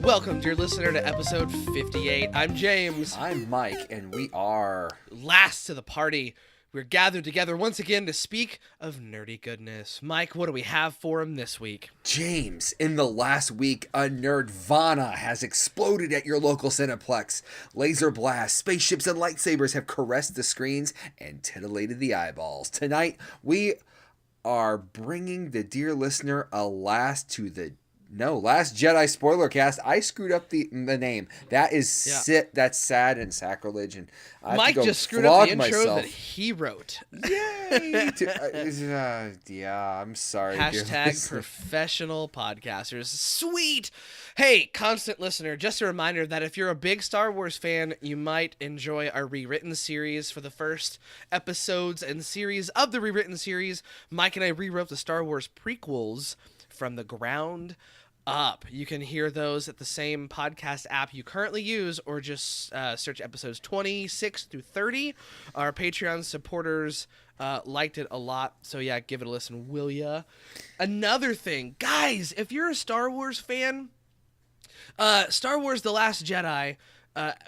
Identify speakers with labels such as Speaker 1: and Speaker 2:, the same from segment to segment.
Speaker 1: Welcome, dear listener, to episode 58. I'm James.
Speaker 2: I'm Mike, and we are
Speaker 1: Last to the party. We're gathered together once again to speak of nerdy goodness. Mike, what do we have for him this week?
Speaker 2: James. In the last week, a nerdvana has exploded at your local Cineplex. Laser blasts, spaceships, and lightsabers have caressed the screens and titillated the eyeballs. Tonight, we are bringing the dear listener a Last Jedi Spoilercast. I screwed up the name. That is that's sad and sacrilege, and I have
Speaker 1: Mike
Speaker 2: to go
Speaker 1: just screwed up the intro
Speaker 2: myself.
Speaker 1: that he wrote.
Speaker 2: Yay! Yeah, I'm sorry.
Speaker 1: Hashtag professional podcasters. Sweet! Hey, constant listener, just a reminder that if you're a big Star Wars fan, you might enjoy our rewritten series. For the first episodes and series of the rewritten series, Mike and I rewrote the Star Wars prequels from the ground up. You can hear those at the same podcast app you currently use, or just search episodes 26 through 30. Our Patreon supporters liked it a lot, so yeah, give it a listen, will ya? Another thing, guys, if you're a Star Wars fan, Star Wars The Last Jedi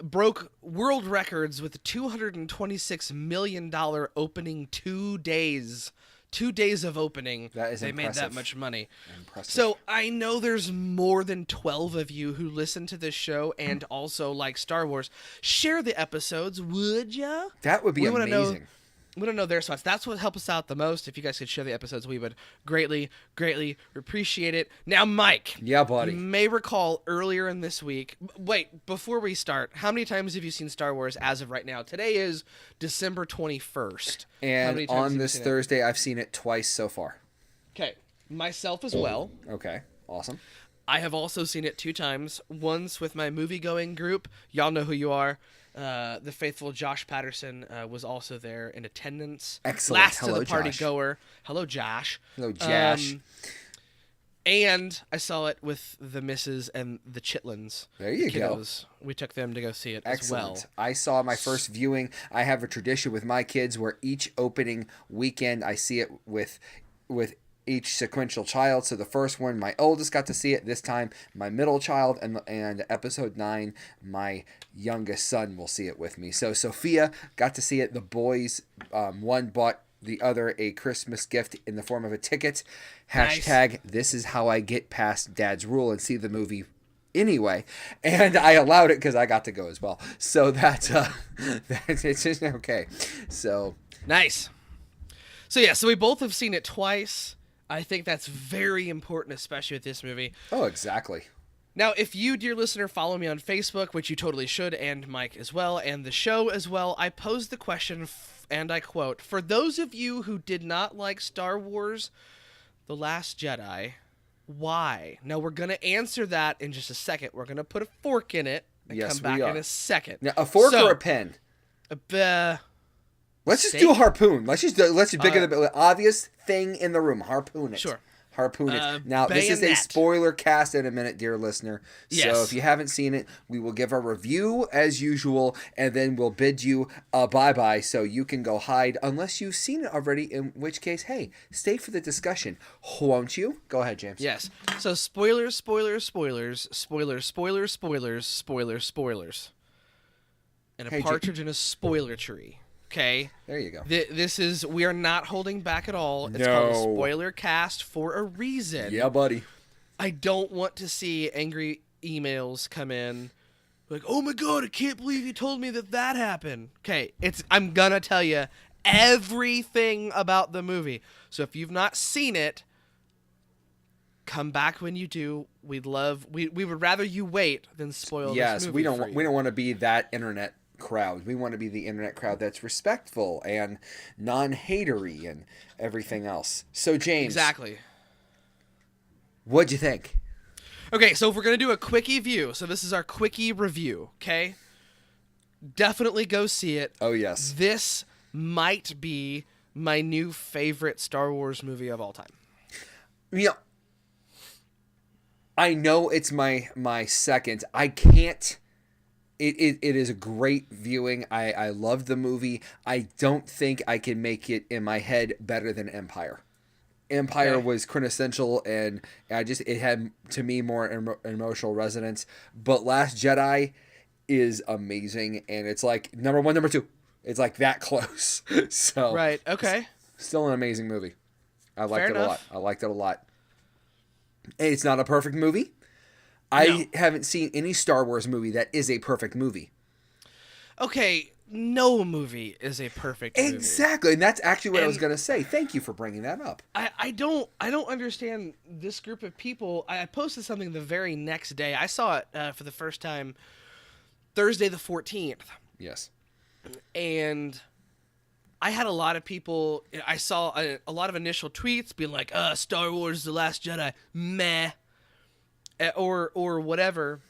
Speaker 1: broke world records with a $226 million opening 2 days. 2 days of opening,
Speaker 2: that is
Speaker 1: they
Speaker 2: impressive.
Speaker 1: Made that much money.
Speaker 2: Impressive.
Speaker 1: So I know there's more than 12 of you who listen to this show and also like Star Wars. Share the episodes, would ya?
Speaker 2: That would be amazing.
Speaker 1: We don't know their spots. That's what helps us out the most. If you guys could share the episodes, we would greatly, greatly appreciate it. Now, Mike.
Speaker 2: Yeah, buddy.
Speaker 1: You may recall earlier in this week. Wait, before we start, how many times have you seen Star Wars as of right now? Today is December 21st.
Speaker 2: And on this Thursday, I've seen it twice so far. Okay.
Speaker 1: Myself as well.
Speaker 2: Okay. Awesome.
Speaker 1: I have also seen it 2 times. Once with my movie-going group. Y'all know who you are. The faithful Josh Patterson was also there in attendance.
Speaker 2: Excellent.
Speaker 1: Last
Speaker 2: Hello,
Speaker 1: to the party
Speaker 2: Josh.
Speaker 1: Goer. Hello, Josh.
Speaker 2: Hello, Josh.
Speaker 1: And I saw it with the missus and the Chitlins.
Speaker 2: There you go.
Speaker 1: We took them to go see it
Speaker 2: Excellent.
Speaker 1: as well.
Speaker 2: I saw my first viewing. I have a tradition with my kids where each opening weekend I see it with each sequential child. So the first one, my oldest got to see it. This time, my middle child, and episode 9, my youngest son will see it with me. So Sophia got to see it. The boys, one bought the other a Christmas gift in the form of a ticket. Hashtag, This is how I get past Dad's rule and see the movie anyway. And I allowed it because I got to go as well. So that's it's just okay. So
Speaker 1: nice. So yeah, so we both have seen it twice. I think that's very important, especially with this movie.
Speaker 2: Oh, exactly.
Speaker 1: Now, if you, dear listener, follow me on Facebook, which you totally should, and Mike as well, and the show as well, I posed the question, and I quote, for those of you who did not like Star Wars The Last Jedi, why? Now, we're going to answer that in just a second. We're going to put a fork in it and come back in a second.
Speaker 2: Now, a fork or a pen? Let's just do a harpoon. Let's just pick the obvious thing in the room. Harpoon it.
Speaker 1: Sure.
Speaker 2: Harpoon it. Now,
Speaker 1: bayonet.
Speaker 2: This is a spoiler cast in a minute, dear listener.
Speaker 1: Yes.
Speaker 2: So if you haven't seen it, we will give a review as usual, and then we'll bid you bye-bye so you can go hide unless you've seen it already, in which case, hey, stay for the discussion. Won't you? Go ahead, James.
Speaker 1: Yes. So spoilers, spoilers, spoilers, spoilers, spoilers, spoilers, spoilers, spoilers. And a partridge in a spoiler tree. Okay.
Speaker 2: There you go.
Speaker 1: We are not holding back at all. It's called a spoiler cast for a reason.
Speaker 2: Yeah, buddy.
Speaker 1: I don't want to see angry emails come in like, oh my God, I can't believe you told me that happened. Okay. I'm gonna tell you everything about the movie. So if you've not seen it, come back when you do. We would rather you wait than spoil this movie.
Speaker 2: Yes, we don't want to be that internet crowd. We want to be the internet crowd that's respectful and non-hatery and everything else. So James,
Speaker 1: exactly.
Speaker 2: What'd you think?
Speaker 1: Okay, so if we're gonna do a quickie view, so this is our quickie review. Okay, definitely go see it.
Speaker 2: Oh yes,
Speaker 1: this might be my new favorite Star Wars movie of all time.
Speaker 2: Yeah, I know it's my second. I can't. It is a great viewing. I love the movie. I don't think I can make it in my head better than Empire. Empire
Speaker 1: Okay.
Speaker 2: was quintessential, and it had to me more emotional resonance. But Last Jedi is amazing, and it's like number one, number two. It's like that close. So
Speaker 1: Right. Okay.
Speaker 2: still an amazing movie. I liked
Speaker 1: Fair
Speaker 2: it a lot.
Speaker 1: enough.
Speaker 2: I liked it a lot. And it's not a perfect movie.
Speaker 1: No.
Speaker 2: I haven't seen any Star Wars movie that is a perfect movie.
Speaker 1: Okay. No movie is a perfect movie.
Speaker 2: Exactly, and that's actually what I was
Speaker 1: And-
Speaker 2: going to say. Thank you for bringing that up.
Speaker 1: I don't understand this group of people. I posted something the very next day. I saw it for the first time Thursday the 14th.
Speaker 2: Yes.
Speaker 1: And I had a lot of people. I saw a lot of initial tweets being like, Star Wars The Last Jedi, meh. Or whatever.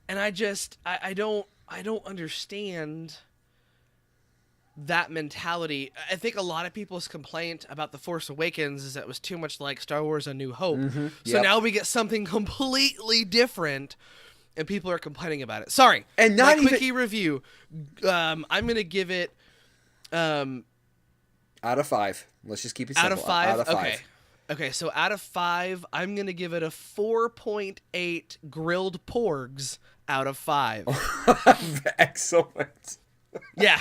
Speaker 1: And I don't understand that mentality. I think a lot of people's complaint about The Force Awakens is that it was too much like Star Wars A New Hope. So
Speaker 2: Yep.
Speaker 1: now we get something completely different, and people are complaining about it. Sorry.
Speaker 2: And not
Speaker 1: my
Speaker 2: even-
Speaker 1: quickie review. I'm going to give it
Speaker 2: Out of 5. Let's just keep it simple.
Speaker 1: out of 5.
Speaker 2: Out of 5.
Speaker 1: Okay. Okay, so out of 5, I'm going to give it a 4.8 grilled porgs out of 5.
Speaker 2: Excellent.
Speaker 1: Yeah.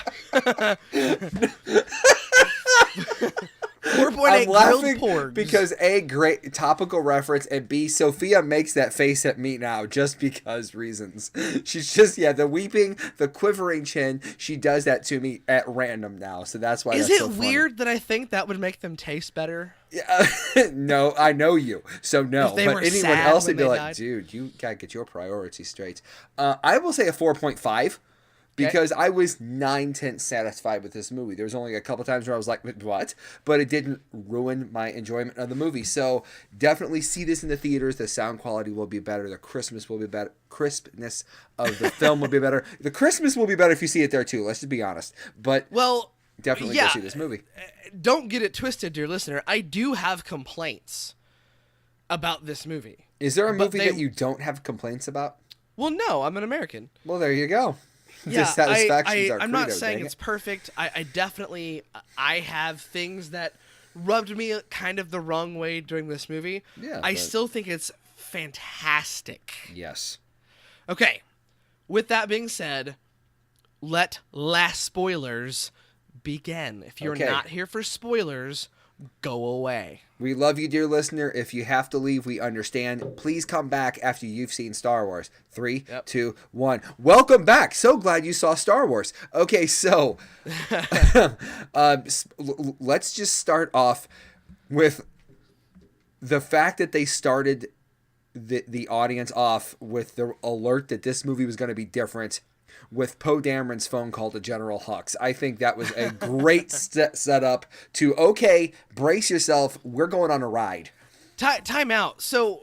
Speaker 1: 4.8
Speaker 2: I'm
Speaker 1: grilled
Speaker 2: laughing
Speaker 1: porgs.
Speaker 2: because A, great topical reference, and B, Sophia makes that face at me now just because reasons. She's just, the weeping, the quivering chin, she does that to me at random now, so that's why
Speaker 1: Is
Speaker 2: that's
Speaker 1: it
Speaker 2: so funny.
Speaker 1: weird that I think that would make them taste better?
Speaker 2: Yeah, no, I know you, so no.
Speaker 1: If they
Speaker 2: But
Speaker 1: were
Speaker 2: anyone
Speaker 1: sad
Speaker 2: else
Speaker 1: when
Speaker 2: would be
Speaker 1: they
Speaker 2: like,
Speaker 1: died?
Speaker 2: dude, you gotta get your priorities straight. I will say a 4.5 because I was 9/10 satisfied with this movie. There was only a couple times where I was like, what? But it didn't ruin my enjoyment of the movie. So definitely see this in the theaters. The sound quality will be better. The crispness will be better. Crispness of the film will be better. The Christmas will be better if you see it there too. Let's just be honest. But
Speaker 1: Well,
Speaker 2: definitely
Speaker 1: yeah,
Speaker 2: go see this movie.
Speaker 1: don't get it twisted, dear listener. I do have complaints about this movie.
Speaker 2: Is there a
Speaker 1: But
Speaker 2: movie
Speaker 1: they-
Speaker 2: that you don't have complaints about?
Speaker 1: Well, no, I'm an American.
Speaker 2: Well, there you go.
Speaker 1: Yeah,
Speaker 2: Dissatisfaction's our
Speaker 1: I'm not
Speaker 2: credo,
Speaker 1: saying
Speaker 2: dang
Speaker 1: it's
Speaker 2: it.
Speaker 1: perfect. I definitely I have things that rubbed me kind of the wrong way during this movie.
Speaker 2: Yeah,
Speaker 1: I
Speaker 2: but-
Speaker 1: still think it's fantastic.
Speaker 2: Yes.
Speaker 1: Okay, with that being said, let last spoilers begin. If you're
Speaker 2: Okay.
Speaker 1: not here for spoilers, go away.
Speaker 2: We love you, dear listener. If you have to leave, we understand. Please come back after you've seen Star Wars. 3,
Speaker 1: Yep.
Speaker 2: 2, 1. Welcome back. So glad you saw Star Wars. Okay, so let's just start off with the fact that they started the audience off with the alert that this movie was going to be different with Poe Dameron's phone call to General Hux. I think that was a great setup to, okay, brace yourself. We're going on a ride.
Speaker 1: Time out. So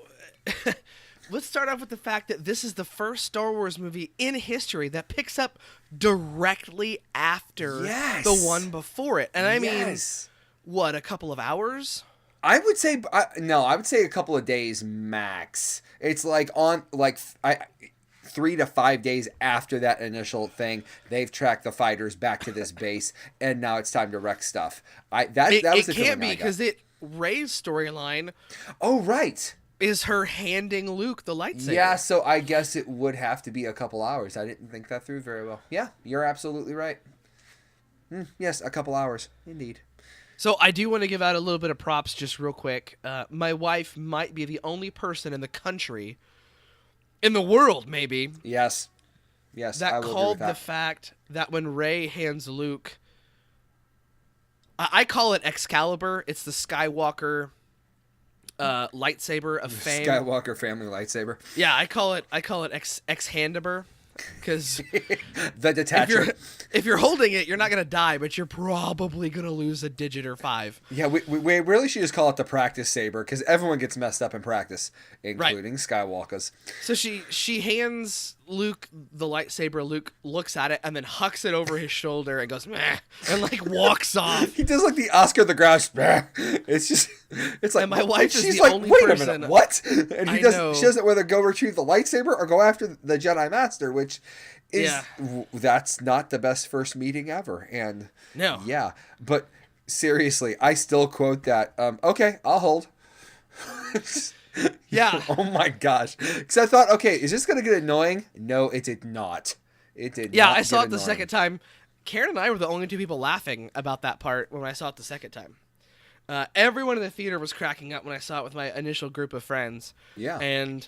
Speaker 1: let's start off with the fact that this is the first Star Wars movie in history that picks up directly after
Speaker 2: Yes.
Speaker 1: the one before it. And I mean,
Speaker 2: Yes.
Speaker 1: what, a couple of hours?
Speaker 2: I would say, no, I would say a couple of days max. It's like 3 to 5 days after that initial thing, they've tracked the fighters back to this base, and now it's time to wreck stuff. That was
Speaker 1: It
Speaker 2: the
Speaker 1: can't
Speaker 2: feeling
Speaker 1: be
Speaker 2: I got.
Speaker 1: because Rey's storyline
Speaker 2: Oh, right.
Speaker 1: is her handing Luke the lightsaber.
Speaker 2: Yeah, so I guess it would have to be a couple hours. I didn't think that through very well. Yeah, you're absolutely right. Yes, a couple hours, indeed.
Speaker 1: So I do want to give out a little bit of props just real quick. My wife might be the only person in the country, in the world maybe,
Speaker 2: Yes, I
Speaker 1: that
Speaker 2: will agree
Speaker 1: called
Speaker 2: with
Speaker 1: the
Speaker 2: that.
Speaker 1: fact that when Rey hands Luke, I call it Excalibur. It's the Skywalker lightsaber of fame.
Speaker 2: Skywalker family lightsaber.
Speaker 1: Yeah, I call it Exhandiber, because
Speaker 2: The detacher.
Speaker 1: if you're holding it, you're not gonna die, but you're probably gonna lose a digit or 5.
Speaker 2: Yeah, we really should just call it the practice saber because everyone gets messed up in practice, including Skywalkers.
Speaker 1: So she hands Luke the lightsaber. Luke looks at it and then hucks it over his shoulder and goes meh, and like walks off.
Speaker 2: He does like the Oscar the Grouch. It's like
Speaker 1: And my wife is
Speaker 2: she's
Speaker 1: the
Speaker 2: like,
Speaker 1: only
Speaker 2: wait a
Speaker 1: person-
Speaker 2: minute, what? And
Speaker 1: I
Speaker 2: he doesn't.
Speaker 1: know.
Speaker 2: She doesn't whether go retrieve the lightsaber or go after the Jedi Master, which is
Speaker 1: Yeah.
Speaker 2: that's not the best first meeting ever. And
Speaker 1: No.
Speaker 2: yeah, but Seriously, I still quote that. Okay, I'll hold.
Speaker 1: Yeah.
Speaker 2: Oh my gosh. Because I thought, okay, is this going to get annoying? No, it did not. It did
Speaker 1: Yeah,
Speaker 2: not
Speaker 1: I saw
Speaker 2: get
Speaker 1: it the
Speaker 2: annoying.
Speaker 1: second time. Karen and I were the only two people laughing about that part when I saw it the second time. Everyone in the theater was cracking up when I saw it with my initial group of friends.
Speaker 2: Yeah.
Speaker 1: And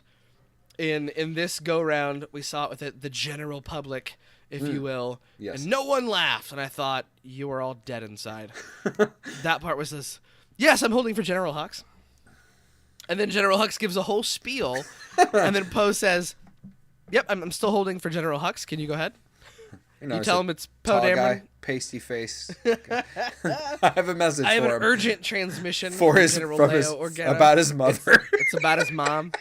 Speaker 1: in this go-round, we saw it with the general public, if you will.
Speaker 2: Yes.
Speaker 1: And no one laughed. And I thought, you are all dead inside. That part was this, yes, I'm holding for General Hux. And then General Hux gives a whole spiel. And then Poe says, yep, I'm still holding for General Hux. Can you go ahead? You tell him it's Poe
Speaker 2: tall
Speaker 1: Dameron.
Speaker 2: guy, pasty face. Okay. I have a message
Speaker 1: I have
Speaker 2: for
Speaker 1: an
Speaker 2: him.
Speaker 1: urgent transmission
Speaker 2: For his,
Speaker 1: General
Speaker 2: from
Speaker 1: Leia
Speaker 2: his,
Speaker 1: Organa.
Speaker 2: about his mother.
Speaker 1: It's about his mom.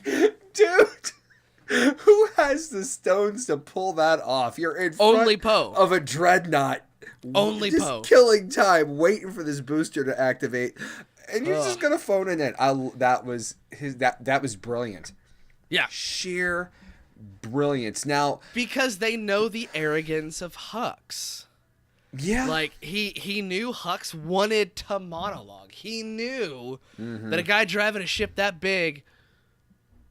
Speaker 2: Dude, who has the stones to pull that off? You're in front
Speaker 1: Only Poe.
Speaker 2: of a dreadnought.
Speaker 1: Only
Speaker 2: just
Speaker 1: Poe.
Speaker 2: killing time, waiting for this booster to activate, and you're just gonna phone it in. That was brilliant.
Speaker 1: Yeah.
Speaker 2: Sheer brilliance. Now,
Speaker 1: Because they know the arrogance of Hux.
Speaker 2: yeah,
Speaker 1: Like, he knew Hux wanted to monologue. He knew that a guy driving a ship that big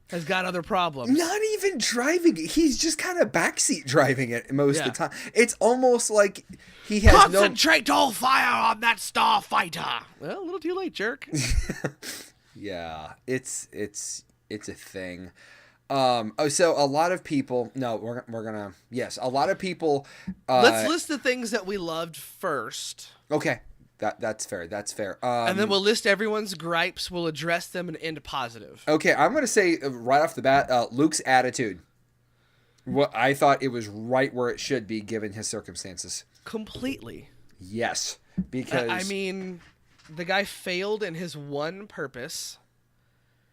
Speaker 1: has got other problems.
Speaker 2: not even driving it. He's just kind of backseat driving it most of the
Speaker 1: Yeah.
Speaker 2: time. It's almost like he has
Speaker 1: Concentrate all fire on that starfighter. Well, a little too late, jerk.
Speaker 2: Yeah, it's a thing. So a lot of people. No, we're gonna. Yes, a lot of people.
Speaker 1: Let's list the things that we loved first.
Speaker 2: Okay, that's fair. That's fair.
Speaker 1: And then we'll list everyone's gripes. We'll address them and end positive.
Speaker 2: Okay, I'm gonna say right off the bat, Luke's attitude. What I thought it was right where it should be given his circumstances.
Speaker 1: Completely.
Speaker 2: Yes, because
Speaker 1: I mean, the guy failed in his one purpose.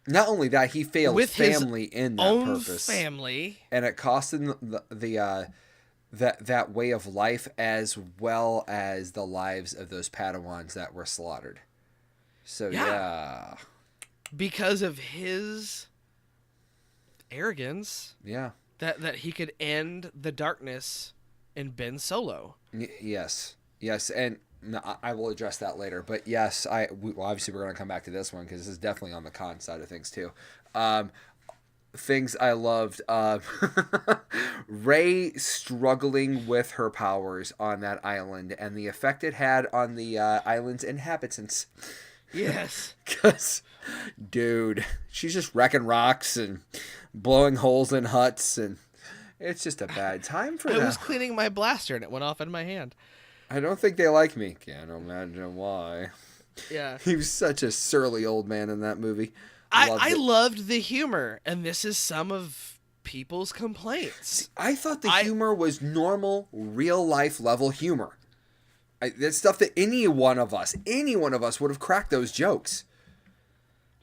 Speaker 2: not only that, he failed
Speaker 1: With
Speaker 2: family
Speaker 1: his
Speaker 2: in that
Speaker 1: own
Speaker 2: purpose,
Speaker 1: family.
Speaker 2: and it cost him that way of life as well as the lives of those Padawans that were slaughtered. So yeah.
Speaker 1: Because of his arrogance.
Speaker 2: Yeah.
Speaker 1: That he could end the darkness in Ben Solo.
Speaker 2: Yes, and no, I will address that later. But yes, obviously we're going to come back to this one because this is definitely on the con side of things too. Things I loved: Rey struggling with her powers on that island and the effect it had on the island's inhabitants.
Speaker 1: Yes,
Speaker 2: Because, dude, she's just wrecking rocks and blowing holes in huts, and it's just a bad time for them.
Speaker 1: I was cleaning my blaster and it went off in my hand.
Speaker 2: I don't think they like me. Can't imagine why.
Speaker 1: Yeah.
Speaker 2: He was such a surly old man in that movie.
Speaker 1: I loved the humor, and this is some of people's complaints.
Speaker 2: I thought the humor was normal, real life level humor. That's stuff that any one of us would have cracked those jokes.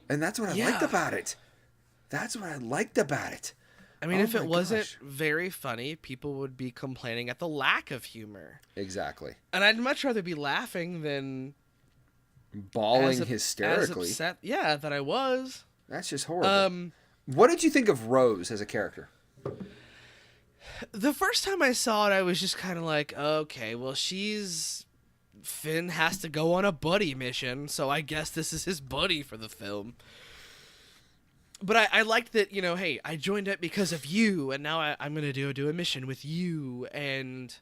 Speaker 2: And that's what I liked about it.
Speaker 1: I mean, if it wasn't very funny, people would be complaining at the lack of humor.
Speaker 2: Exactly.
Speaker 1: And I'd much rather be laughing than
Speaker 2: Bawling hysterically.
Speaker 1: As upset, that I was.
Speaker 2: That's just horrible. What did you think of Rose as a character?
Speaker 1: The first time I saw it, I was just kind of like, okay, well, Finn has to go on a buddy mission, so I guess this is his buddy for the film. But I liked that, hey, I joined up because of you, and now I'm going to do a mission with you, and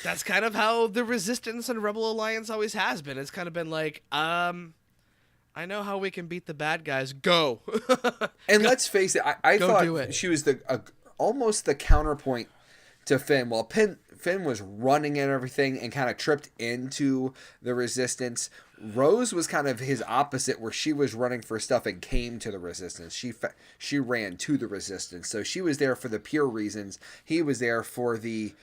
Speaker 1: that's kind of how the Resistance and Rebel Alliance always has been. It's kind of been like, I know how we can beat the bad guys. Go.
Speaker 2: And let's face it, I thought
Speaker 1: do it.
Speaker 2: she was almost the counterpoint to Finn. While Finn was running and everything and kind of tripped into the Resistance, Rose was kind of his opposite, where she was running for stuff and came to the Resistance. She ran to the Resistance. So she was there for the pure reasons. He was there for the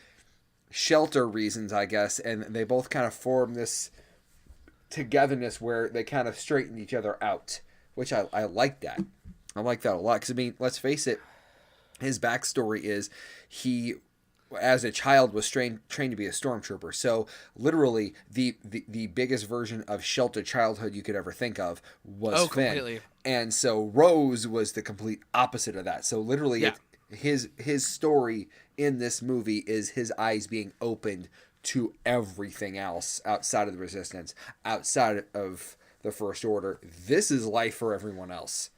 Speaker 2: shelter reasons, I guess. And they both kind of formed this togetherness where they kind of straightened each other out, which I like that. I like that a lot. Because, I mean, let's face it, his backstory is he, as a child, was trained to be a stormtrooper. So literally the biggest version of sheltered childhood you could ever think of was Finn. Completely. And so Rose was the complete opposite of that. So literally his story in this movie is his eyes being opened to everything else outside of the Resistance, outside of the First Order. This is life for everyone else.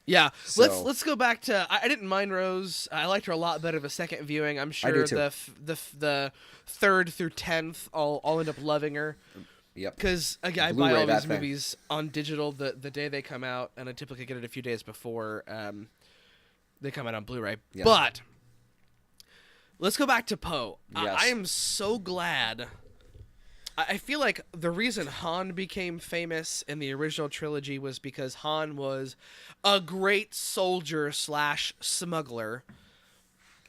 Speaker 1: Yeah,
Speaker 2: So,
Speaker 1: let's go back to. I didn't mind Rose. I liked her a lot better of a second viewing. I'm sure the third through 10th, I'll end up loving her.
Speaker 2: Yep.
Speaker 1: Because again, I buy all these movies on digital the day they come out, and I typically get it a few days before they come out on Blu-ray. Yeah. But let's go back to Poe. Yes. I am so glad. I feel like the reason Han became famous in the original trilogy was because Han was a great soldier / smuggler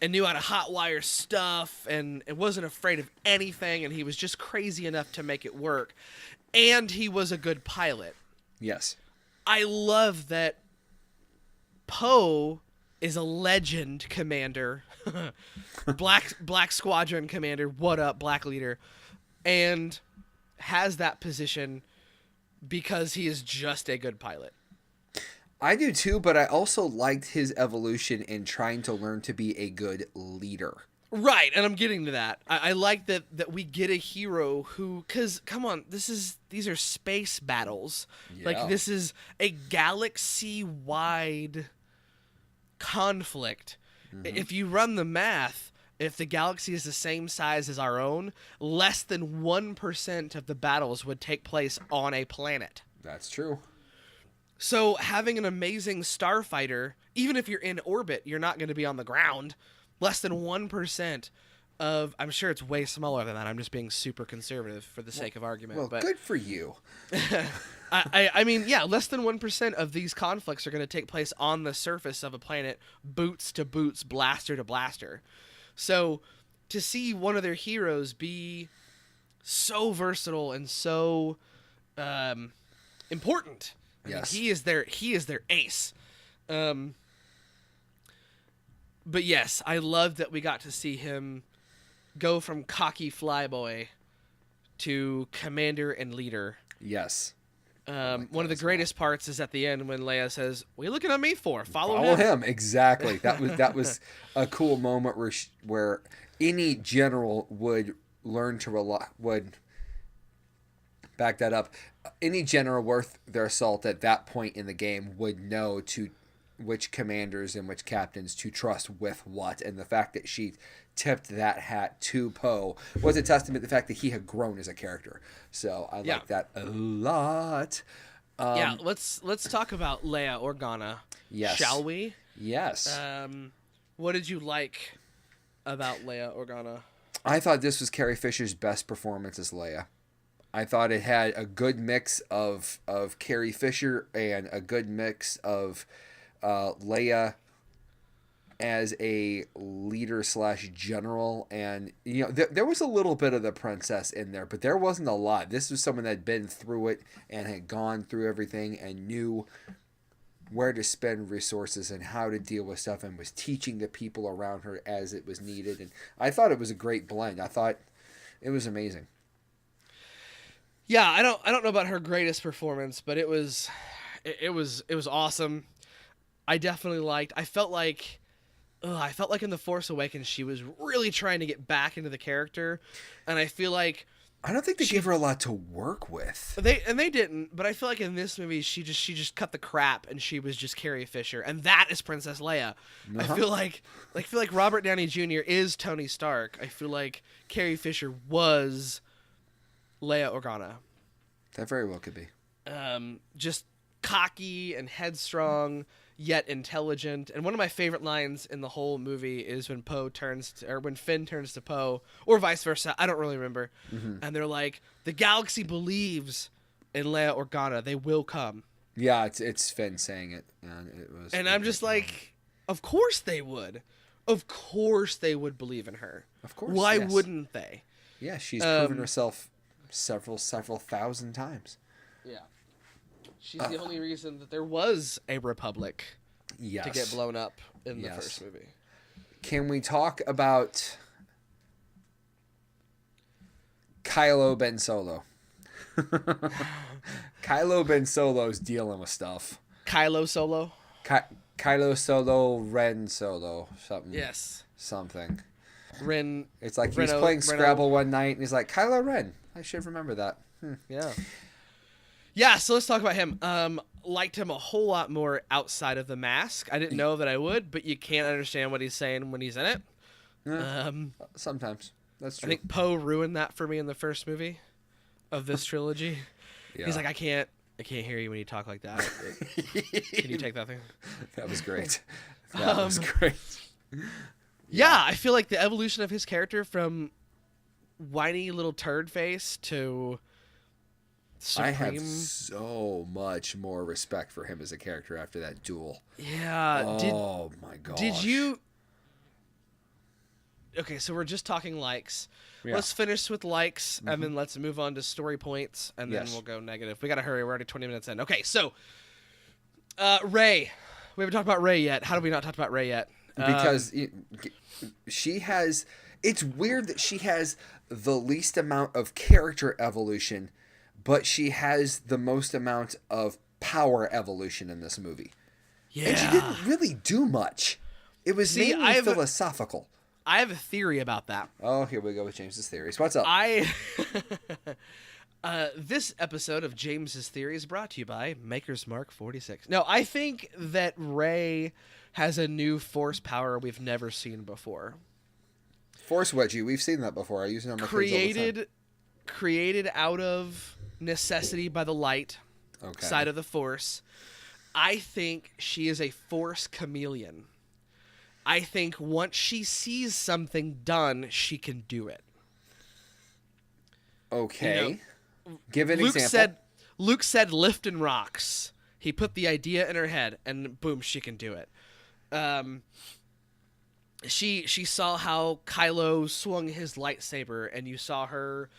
Speaker 1: and knew how to hotwire stuff and wasn't afraid of anything, and he was just crazy enough to make it work. And he was a good pilot.
Speaker 2: Yes.
Speaker 1: I love that Poe is a legend commander. Black Squadron commander. What up, Black Leader? And has that position because he is just a good pilot.
Speaker 2: I do too, but I also liked his evolution in trying to learn to be a good leader.
Speaker 1: Right, and I'm getting to that. I like that we get a hero who, because come on, these are space battles. Yeah. Like, this is a galaxy-wide conflict. Mm-hmm. If you run the math, if the galaxy is the same size as our own, less than 1% of the battles would take place on a planet.
Speaker 2: That's true.
Speaker 1: So having an amazing starfighter, even if you're in orbit, you're not going to be on the ground. Less than 1% of, I'm sure it's way smaller than that. I'm just being super conservative for the sake of argument.
Speaker 2: Well, but good for you.
Speaker 1: I mean, yeah, less than 1% of these conflicts are going to take place on the surface of a planet, boots to boots, blaster to blaster. So to see one of their heroes be so versatile and so important.
Speaker 2: Yes.
Speaker 1: I mean, he is their ace. But yes, I loved that we got to see him go from cocky flyboy to commander and leader.
Speaker 2: Yes.
Speaker 1: One of the greatest parts is at the end when Leia says, "What are you looking at me for?
Speaker 2: Follow him." Exactly. That was a cool moment where any general would learn to would back that up. Any general worth their salt at that point in the game would know to which commanders and which captains to trust with what, and the fact that she tipped that hat to Poe was a testament to the fact that he had grown as a character. So I like that a lot.
Speaker 1: Let's talk about Leia Organa.
Speaker 2: Yes.
Speaker 1: Shall we?
Speaker 2: Yes.
Speaker 1: What did you like about Leia Organa?
Speaker 2: I thought this was Carrie Fisher's best performance as Leia. I thought it had a good mix of Carrie Fisher and a good mix of Leia as a leader / general, and there was a little bit of the princess in there, but there wasn't a lot. This was someone that had been through it and had gone through everything and knew where to spend resources and how to deal with stuff, and was teaching the people around her as it was needed. And I thought it was a great blend. I thought it was amazing.
Speaker 1: Yeah, I don't know about her greatest performance, but it was awesome. I definitely liked. I felt like in The Force Awakens she was really trying to get back into the character, and I feel like
Speaker 2: I don't think they gave her a lot to work with.
Speaker 1: They didn't, but I feel like in this movie she just cut the crap and she was just Carrie Fisher, and that is Princess Leia. Uh-huh. I feel like Robert Downey Jr. is Tony Stark. I feel like Carrie Fisher was Leia Organa.
Speaker 2: That very well could be.
Speaker 1: Just cocky and headstrong, yet intelligent. And one of my favorite lines in the whole movie is when when Finn turns to Poe, or vice versa. I don't really remember. Mm-hmm. And they're like, "The galaxy believes in Leia Organa. They will come."
Speaker 2: Yeah, it's Finn saying it,
Speaker 1: and I'm just like, of course they would. Of course they would believe in her.
Speaker 2: Of course.
Speaker 1: Why wouldn't they?
Speaker 2: Yeah, she's proven herself several thousand times.
Speaker 1: Yeah. She's the only reason that there was a republic to get blown up in the first movie.
Speaker 2: Can we talk about Kylo Ben Solo? Kylo Ben Solo's dealing with stuff.
Speaker 1: Kylo Solo?
Speaker 2: Kylo Solo, Ren Solo, something.
Speaker 1: Yes.
Speaker 2: Something.
Speaker 1: Ren.
Speaker 2: It's like he was playing Scrabble one night, and he's like, Kylo Ren. I should remember that.
Speaker 1: Yeah. Yeah, so let's talk about him. Liked him a whole lot more outside of the mask. I didn't know that I would, but you can't understand what he's saying when he's in it.
Speaker 2: Sometimes. That's true.
Speaker 1: I think Poe ruined that for me in the first movie of this trilogy. Yeah. He's like, I can't hear you when you talk like that. Can you take that thing?
Speaker 2: That was great. That was great.
Speaker 1: Yeah, I feel like the evolution of his character from whiny little turd face to supreme...
Speaker 2: I have so much more respect for him as a character after that duel.
Speaker 1: Yeah.
Speaker 2: Oh my god.
Speaker 1: Did you... Okay, so we're just talking likes. Yeah. Let's finish with likes, and then let's move on to story points, and then we'll go negative. We gotta hurry. We're already 20 minutes in. Okay, so Rey. We haven't talked about Rey yet. How have we not talked about Rey yet?
Speaker 2: Because she has... It's weird that she has the least amount of character evolution, but she has the most amount of power evolution in this movie. Yeah. And she didn't really do much. It was mainly philosophical.
Speaker 1: I have a theory about that.
Speaker 2: Oh, here we go with James's theories. What's up?
Speaker 1: This episode of James's Theory is brought to you by Maker's Mark 46. No, I think that Rey has a new force power we've never seen before.
Speaker 2: Force wedgie, we've seen that before. I use it on my kids all the time.
Speaker 1: Created out of necessity by the light side of the force. I think she is a force chameleon. I think once she sees something done, she can do it.
Speaker 2: Okay. Give an example.
Speaker 1: Luke said lifting rocks. He put the idea in her head, and boom, she can do it. She saw how Kylo swung his lightsaber, and you saw her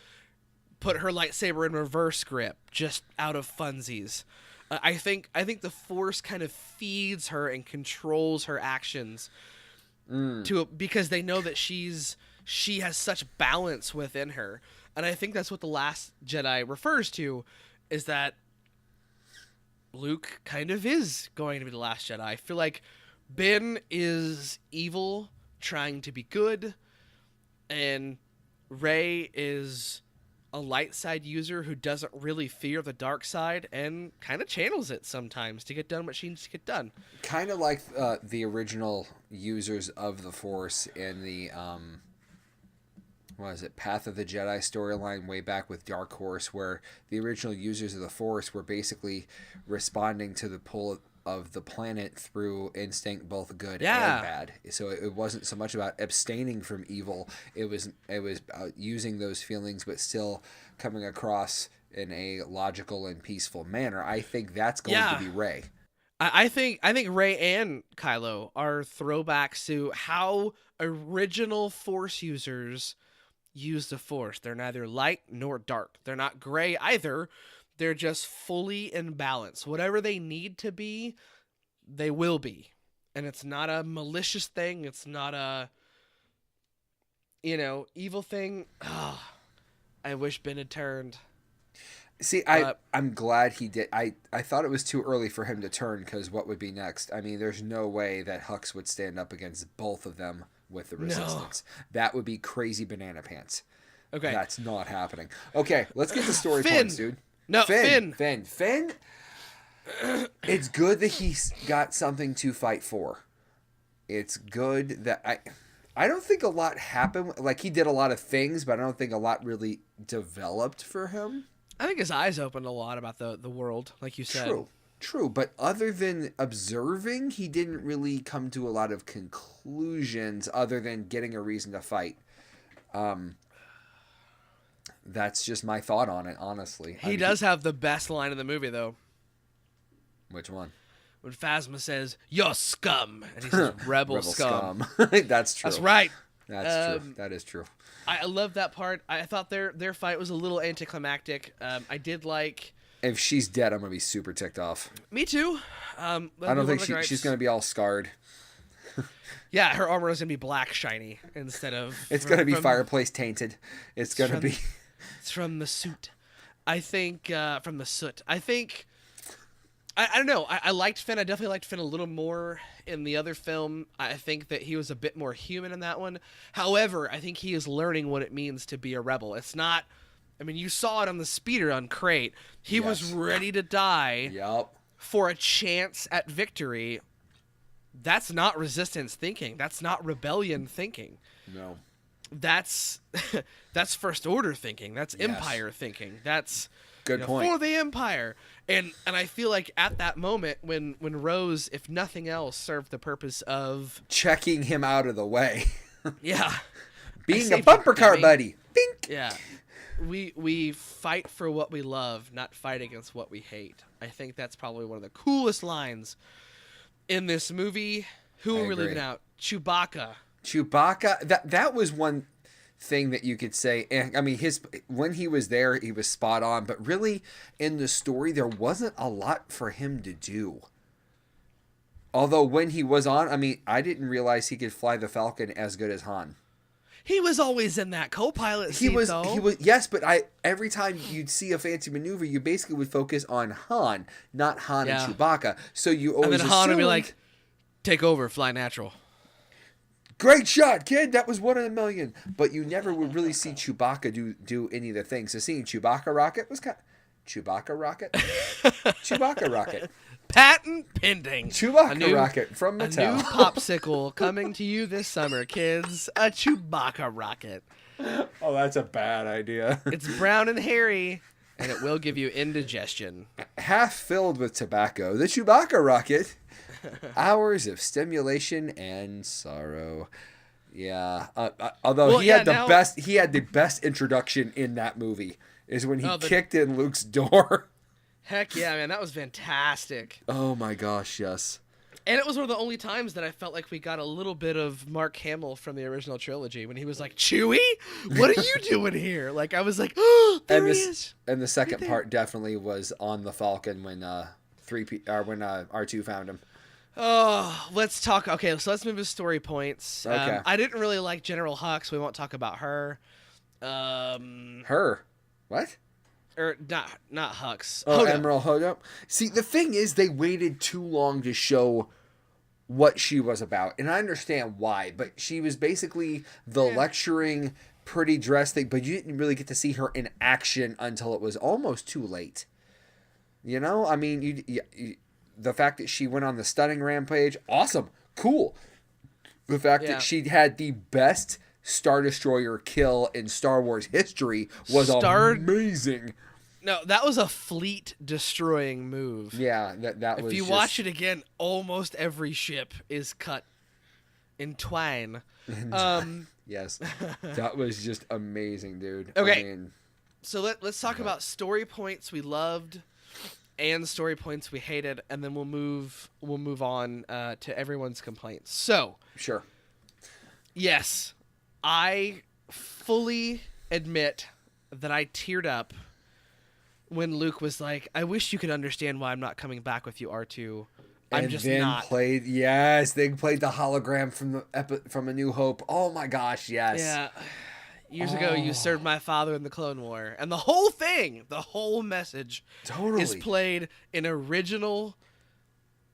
Speaker 1: put her lightsaber in reverse grip just out of funsies. I think the Force kind of feeds her and controls her actions because they know that she has such balance within her. And I think that's what The Last Jedi refers to, is that Luke kind of is going to be the last Jedi. I feel like Ben is evil, trying to be good, and Rey is a light side user who doesn't really fear the dark side and kind of channels it sometimes to get done what she needs to get done.
Speaker 2: Kind of like the original users of the Force in the Path of the Jedi storyline way back with Dark Horse, where the original users of the Force were basically responding to the pull of the planet through instinct, both good and bad. So it wasn't so much about abstaining from evil. It was about using those feelings, but still coming across in a logical and peaceful manner. I think that's going to be Rey.
Speaker 1: I think Rey and Kylo are throwbacks to how original Force users use the Force. They're neither light nor dark. They're not gray either. They're just fully in balance. Whatever they need to be, they will be. And it's not a malicious thing. It's not a, evil thing. Oh, I wish Ben had turned.
Speaker 2: See, I'm glad he did. I thought it was too early for him to turn, because what would be next? I mean, there's no way that Hux would stand up against both of them with the Resistance. No. That would be crazy banana pants. Okay. That's not happening. Okay, let's get to story points, dude.
Speaker 1: No, Finn.
Speaker 2: It's good that he's got something to fight for. It's good that I don't think a lot happened. Like, he did a lot of things, but I don't think a lot really developed for him.
Speaker 1: I think his eyes opened a lot about the world, like you said.
Speaker 2: True, but other than observing, he didn't really come to a lot of conclusions other than getting a reason to fight. That's just my thought on it, honestly.
Speaker 1: He does have the best line in the movie, though.
Speaker 2: Which one?
Speaker 1: When Phasma says, "You're scum," and he says, "Rebel scum."
Speaker 2: That's true.
Speaker 1: That's right.
Speaker 2: That's true. That is true.
Speaker 1: I love that part. I thought their fight was a little anticlimactic. I did like...
Speaker 2: If she's dead, I'm going to be super ticked off.
Speaker 1: Me too.
Speaker 2: I don't think she's going to be all scarred.
Speaker 1: Yeah, her armor is going to be black shiny instead of...
Speaker 2: It's going to be fireplace tainted. It's going to be...
Speaker 1: It's from the suit. I think... from the soot. I think I don't know. I liked Finn. I definitely liked Finn a little more in the other film. I think that he was a bit more human in that one. However, I think he is learning what it means to be a rebel. It's not. I mean, you saw it on the speeder on Crate. He was ready to die for a chance at victory. That's not resistance thinking. That's not rebellion thinking.
Speaker 2: No.
Speaker 1: That's first order thinking. That's empire thinking. That's
Speaker 2: good point.
Speaker 1: For the empire. And I feel like at that moment when Rose, if nothing else, served the purpose of
Speaker 2: checking him out of the way.
Speaker 1: Yeah.
Speaker 2: Being a bumper car buddy. Bink.
Speaker 1: Yeah. We fight for what we love, not fight against what we hate. I think that's probably one of the coolest lines in this movie. Who are we leaving out? Chewbacca.
Speaker 2: That was one thing that you could say. I mean, when he was there, he was spot on. But really, in the story, there wasn't a lot for him to do. Although when he was on, I mean, I didn't realize he could fly the Falcon as good as Han.
Speaker 1: He was always in that co-pilot seat, though.
Speaker 2: He was, yes, but every time you'd see a fancy maneuver, you basically would focus on Han, not Han and Chewbacca. So you always
Speaker 1: and then Han would be like, "Take over, fly natural."
Speaker 2: Great shot, kid. That was one in a million. But you never would really see Chewbacca do any of the things. So seeing Chewbacca rocket was kind of... Chewbacca rocket? Chewbacca rocket.
Speaker 1: Patent pending.
Speaker 2: Chewbacca rocket from Mattel.
Speaker 1: A new popsicle coming to you this summer, kids. A Chewbacca rocket.
Speaker 2: Oh, that's a bad idea.
Speaker 1: It's brown and hairy, and it will give you indigestion.
Speaker 2: Half filled with tobacco. The Chewbacca rocket. Hours of stimulation and sorrow. Yeah. Although he had the best introduction in that movie is when he kicked in Luke's door.
Speaker 1: Heck yeah, man. That was fantastic.
Speaker 2: Oh my gosh, yes.
Speaker 1: And it was one of the only times that I felt like we got a little bit of Mark Hamill from the original trilogy when he was like, "Chewie, what are you doing here?" Like, I was like, "Oh, there he is."
Speaker 2: And the second part definitely was on the Falcon when R2 found him.
Speaker 1: Oh, let's talk. Okay, so let's move to story points.
Speaker 2: Okay.
Speaker 1: I didn't really like General Hux. We won't talk about her.
Speaker 2: Her? What?
Speaker 1: Or not Hux.
Speaker 2: Oh, Admiral Hodop. See, the thing is, they waited too long to show what she was about, and I understand why. But she was basically the lecturing, pretty dress thing, but you didn't really get to see her in action until it was almost too late. You know, I mean, the fact that she went on the stunning rampage, awesome, cool. The fact that she had the best Star Destroyer kill in Star Wars history was amazing.
Speaker 1: No, that was a fleet destroying move.
Speaker 2: Yeah, that was.
Speaker 1: If you watch it again, almost every ship is cut in twine.
Speaker 2: Yes, that was just amazing, dude.
Speaker 1: Okay,
Speaker 2: I mean,
Speaker 1: so let's talk about story points we loved and story points we hated, and then we'll move on to everyone's complaints. So
Speaker 2: sure.
Speaker 1: Yes, I fully admit that I teared up when Luke was like, "I wish you could understand why I'm not coming back with you, R2. I'm just not."
Speaker 2: They played the hologram from A New Hope. Oh my gosh, yes.
Speaker 1: Yeah. Years ago, you served my father in the Clone War, and the whole thing, the whole message, is played in original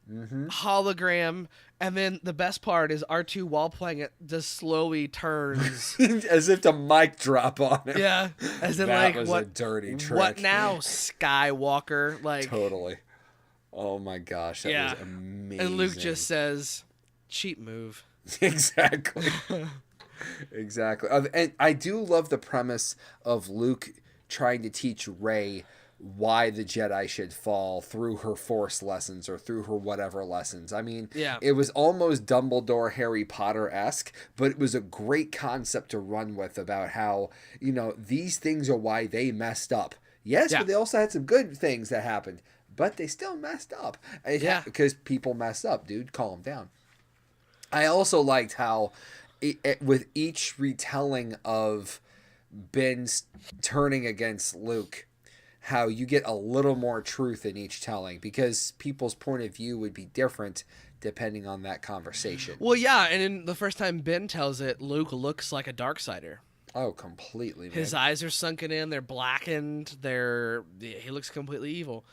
Speaker 1: hologram. And then the best part is R2, while playing it, just slowly turns
Speaker 2: as if to mic drop on him.
Speaker 1: Yeah, as in
Speaker 2: that
Speaker 1: like,
Speaker 2: was
Speaker 1: what
Speaker 2: a dirty trick.
Speaker 1: What now, Skywalker? Like,
Speaker 2: totally. Oh my gosh, that was amazing.
Speaker 1: And Luke just says, "Cheap move."
Speaker 2: Exactly. Exactly. And I do love the premise of Luke trying to teach Rey why the Jedi should fall through her Force lessons or through her whatever lessons. I mean, it was almost Dumbledore, Harry Potter-esque, but it was a great concept to run with about how, you know, these things are why they messed up. Yes, but they also had some good things that happened, but they still messed up. Because people mess up, dude. Calm down. I also liked how with each retelling of Ben's turning against Luke, how you get a little more truth in each telling because people's point of view would be different depending on that conversation.
Speaker 1: Well, yeah, and in the first time Ben tells it, Luke looks like a Darksider.
Speaker 2: Oh, completely, man.
Speaker 1: His eyes are sunken in, they're blackened, he looks completely evil.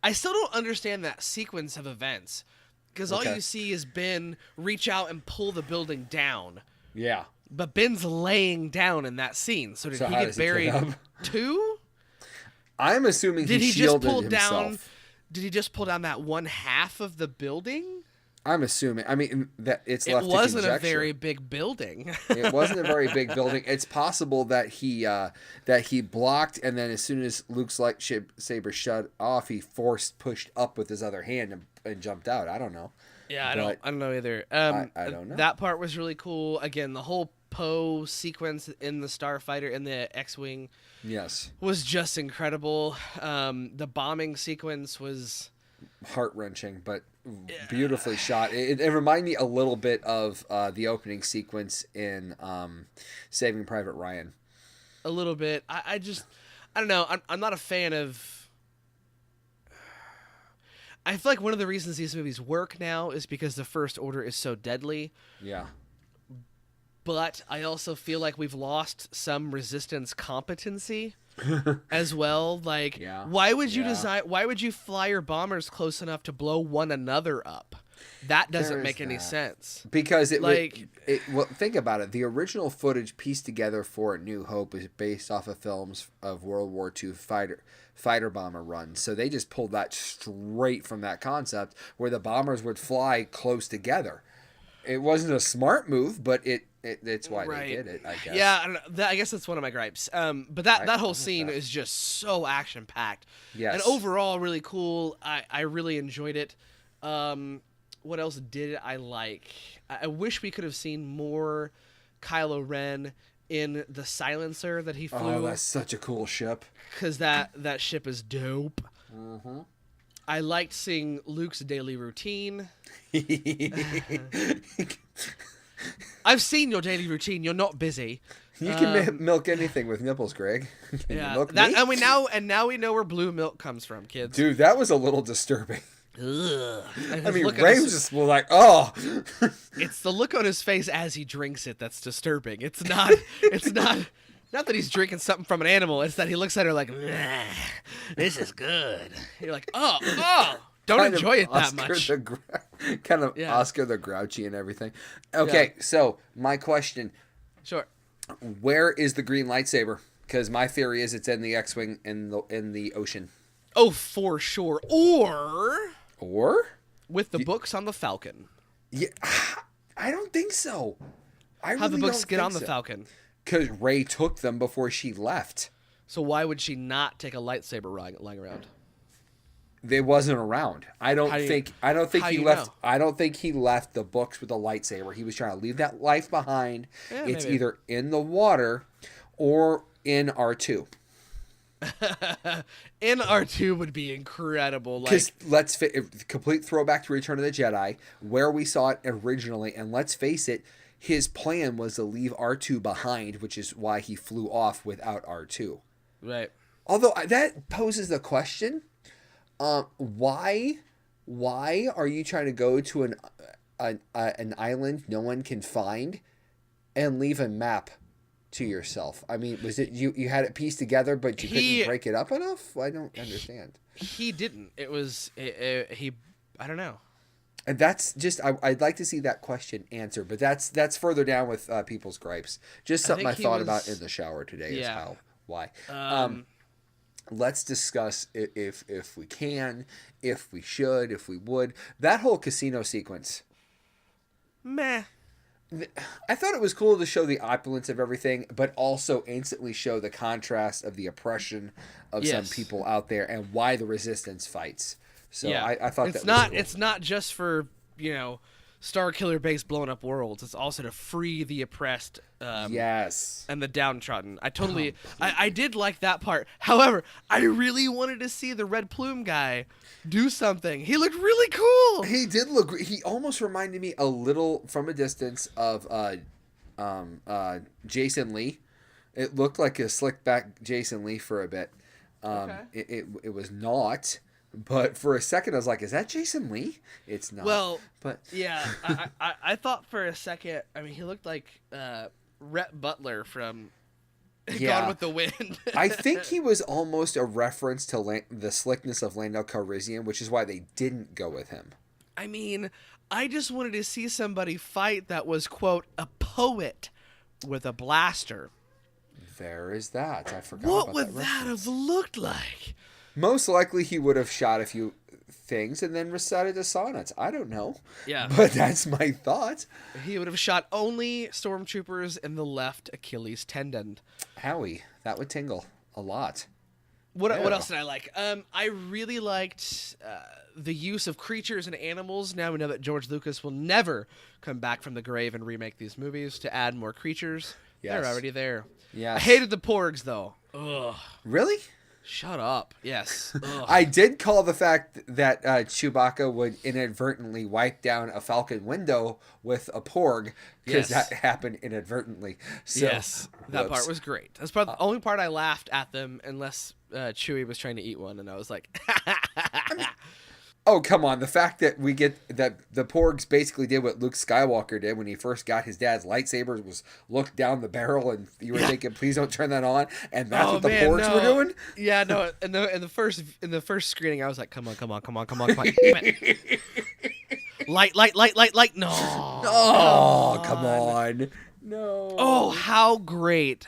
Speaker 1: I still don't understand that sequence of events because all you see is Ben reach out and pull the building down.
Speaker 2: Yeah.
Speaker 1: But Ben's laying down in that scene. So did he get buried too?
Speaker 2: I'm assuming he shielded himself.
Speaker 1: Did he just pull down that one half of the building?
Speaker 2: I'm assuming. I mean, that it's left to
Speaker 1: conjecture. It wasn't a very big building.
Speaker 2: It wasn't a very big building. It's possible that he blocked, and then as soon as Luke's lightsaber shut off, he pushed up with his other hand and jumped out. I don't know.
Speaker 1: Yeah, I don't know either.
Speaker 2: I don't know.
Speaker 1: That part was really cool. Again, the whole Poe sequence in the Starfighter in the X-wing, was just incredible. The bombing sequence was
Speaker 2: heart-wrenching, but beautifully shot. It reminded me a little bit of the opening sequence in Saving Private Ryan.
Speaker 1: A little bit. I don't know. I'm not a fan of. I feel like one of the reasons these movies work now is because the First Order is so deadly.
Speaker 2: Yeah.
Speaker 1: But I also feel like we've lost some Resistance competency as well. Like, why would you why would you fly your bombers close enough to blow one another up? That doesn't make any sense.
Speaker 2: Because well, think about it. The original footage pieced together for A New Hope is based off of films of World War II fighter bomber runs. So they just pulled that straight from that concept where the bombers would fly close together. It wasn't a smart move, but it's why they did it, I guess.
Speaker 1: Yeah, I guess that's one of my gripes. But that whole scene is just so action-packed.
Speaker 2: Yes.
Speaker 1: And overall really cool. I really enjoyed it. What else did I like? I wish we could have seen more Kylo Ren in the silencer that he flew.
Speaker 2: Oh, that's such a cool ship.
Speaker 1: Because that ship is dope.
Speaker 2: Mm-hmm.
Speaker 1: I liked seeing Luke's daily routine. I've seen your daily routine. You're not busy.
Speaker 2: You can milk anything with nipples, Greg. Can you milk me?
Speaker 1: And now we know where blue milk comes from, kids.
Speaker 2: Dude, that was a little disturbing.
Speaker 1: Ugh.
Speaker 2: I mean, Ray was just like, oh.
Speaker 1: It's the look on his face as he drinks it that's disturbing. It's not that he's drinking something from an animal. It's that he looks at her like, this is good. You're like, oh. Don't enjoy it that much.
Speaker 2: Oscar the Grouchy and everything. Okay, so my question.
Speaker 1: Sure.
Speaker 2: Where is the green lightsaber? Because my theory is it's in the X-Wing in the ocean.
Speaker 1: Oh, for sure. Or? With the books on the Falcon.
Speaker 2: Yeah, I don't think so.
Speaker 1: How the books get on the Falcon?
Speaker 2: Because Rey took them before she left.
Speaker 1: So why would she not take a lightsaber lying around?
Speaker 2: They wasn't around. I don't think he left. Know? I don't think he left the books with a lightsaber. He was trying to leave that life behind. Yeah, it's maybe. Either in the water or in R2.
Speaker 1: In R2 would be incredible.
Speaker 2: Because complete throwback to Return of the Jedi, where we saw it originally, and let's face it, his plan was to leave R2 behind, which is why he flew off without R2.
Speaker 1: Right.
Speaker 2: Although that poses the question. Why are you trying to go to an island no one can find and leave a map to yourself? I mean, was it you had it pieced together, but you couldn't break it up enough? I don't understand.
Speaker 1: He didn't. It was he. I don't know.
Speaker 2: And that's just I'd like to see that question answered, but that's further down with people's gripes. Just something I thought about in the shower today. Is why. Let's discuss if we can, if we should, if we would. That whole casino sequence.
Speaker 1: Meh.
Speaker 2: I thought it was cool to show the opulence of everything, but also instantly show the contrast of the oppression of some people out there and why the resistance fights. So I thought that was cool.
Speaker 1: It's not just for, Star Killer base blowing up worlds. It's also to free the oppressed.
Speaker 2: Yes.
Speaker 1: And the downtrodden. I did like that part. However, I really wanted to see the Red Plume guy do something. He looked really cool.
Speaker 2: He did look. He almost reminded me a little from a distance of Jason Lee. It looked like a slick back Jason Lee for a bit. It was not. But for a second, I was like, "Is that Jason Lee?" It's not.
Speaker 1: Well, but yeah, I thought for a second. I mean, he looked like Rhett Butler from
Speaker 2: Yeah.
Speaker 1: Gone with the Wind.
Speaker 2: I think he was almost a reference to the slickness of Lando Calrissian, which is why they didn't go with him.
Speaker 1: I mean, I just wanted to see somebody fight that was, quote, a poet with a blaster.
Speaker 2: There is that. I forgot
Speaker 1: What
Speaker 2: about
Speaker 1: would
Speaker 2: that
Speaker 1: that
Speaker 2: reference.
Speaker 1: have looked like?
Speaker 2: Most likely he would have shot a few things and then recited the sonnets. I don't know.
Speaker 1: Yeah.
Speaker 2: But that's my thought.
Speaker 1: He would have shot only stormtroopers in the left Achilles tendon.
Speaker 2: Howie, that would tingle a lot.
Speaker 1: What
Speaker 2: Yeah.
Speaker 1: else did I like? I really liked the use of creatures and animals. Now we know that George Lucas will never come back from the grave and remake these movies to add more creatures.
Speaker 2: Yes.
Speaker 1: They're already there.
Speaker 2: Yes.
Speaker 1: I hated the Porgs, though. Ugh.
Speaker 2: Really?
Speaker 1: Shut up. Yes. Ugh.
Speaker 2: I did call the fact that Chewbacca would inadvertently wipe down a Falcon window with a Porg, because
Speaker 1: Yes.
Speaker 2: that happened inadvertently. So,
Speaker 1: Yes, that part was great. That's probably the only part I laughed at them, unless Chewie was trying to eat one, and I was like,
Speaker 2: Oh, come on. The fact that we get that the Porgs basically did what Luke Skywalker did when he first got his dad's lightsaber, was look down the barrel, and you were thinking, please don't turn that on. And that's what the Porgs were doing?
Speaker 1: Yeah, no. In the first screening, I was like, come on. Damn it. Light. No.
Speaker 2: Oh, come on. No.
Speaker 1: Oh, how great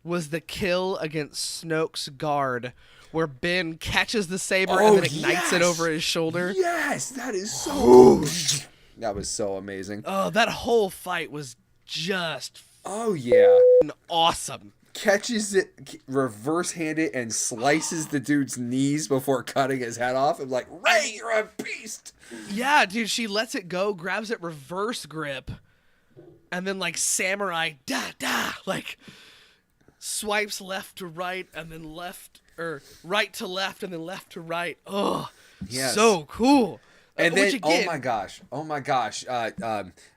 Speaker 1: was the kill against Snoke's guard, where Ben catches the saber and then ignites it over his shoulder.
Speaker 2: Yes, that is so. That was so amazing.
Speaker 1: Oh, that whole fight was just
Speaker 2: Oh yeah.
Speaker 1: awesome.
Speaker 2: Catches it, reverse hand it, and slices the dude's knees before cutting his head off. I'm like, Rey, you're a beast.
Speaker 1: Yeah, dude, she lets it go, grabs it reverse grip, and then like samurai like swipes left to right and then right to left and then left to right. Oh,
Speaker 2: Yes.
Speaker 1: so cool.
Speaker 2: And
Speaker 1: Which
Speaker 2: then,
Speaker 1: again,
Speaker 2: oh my gosh,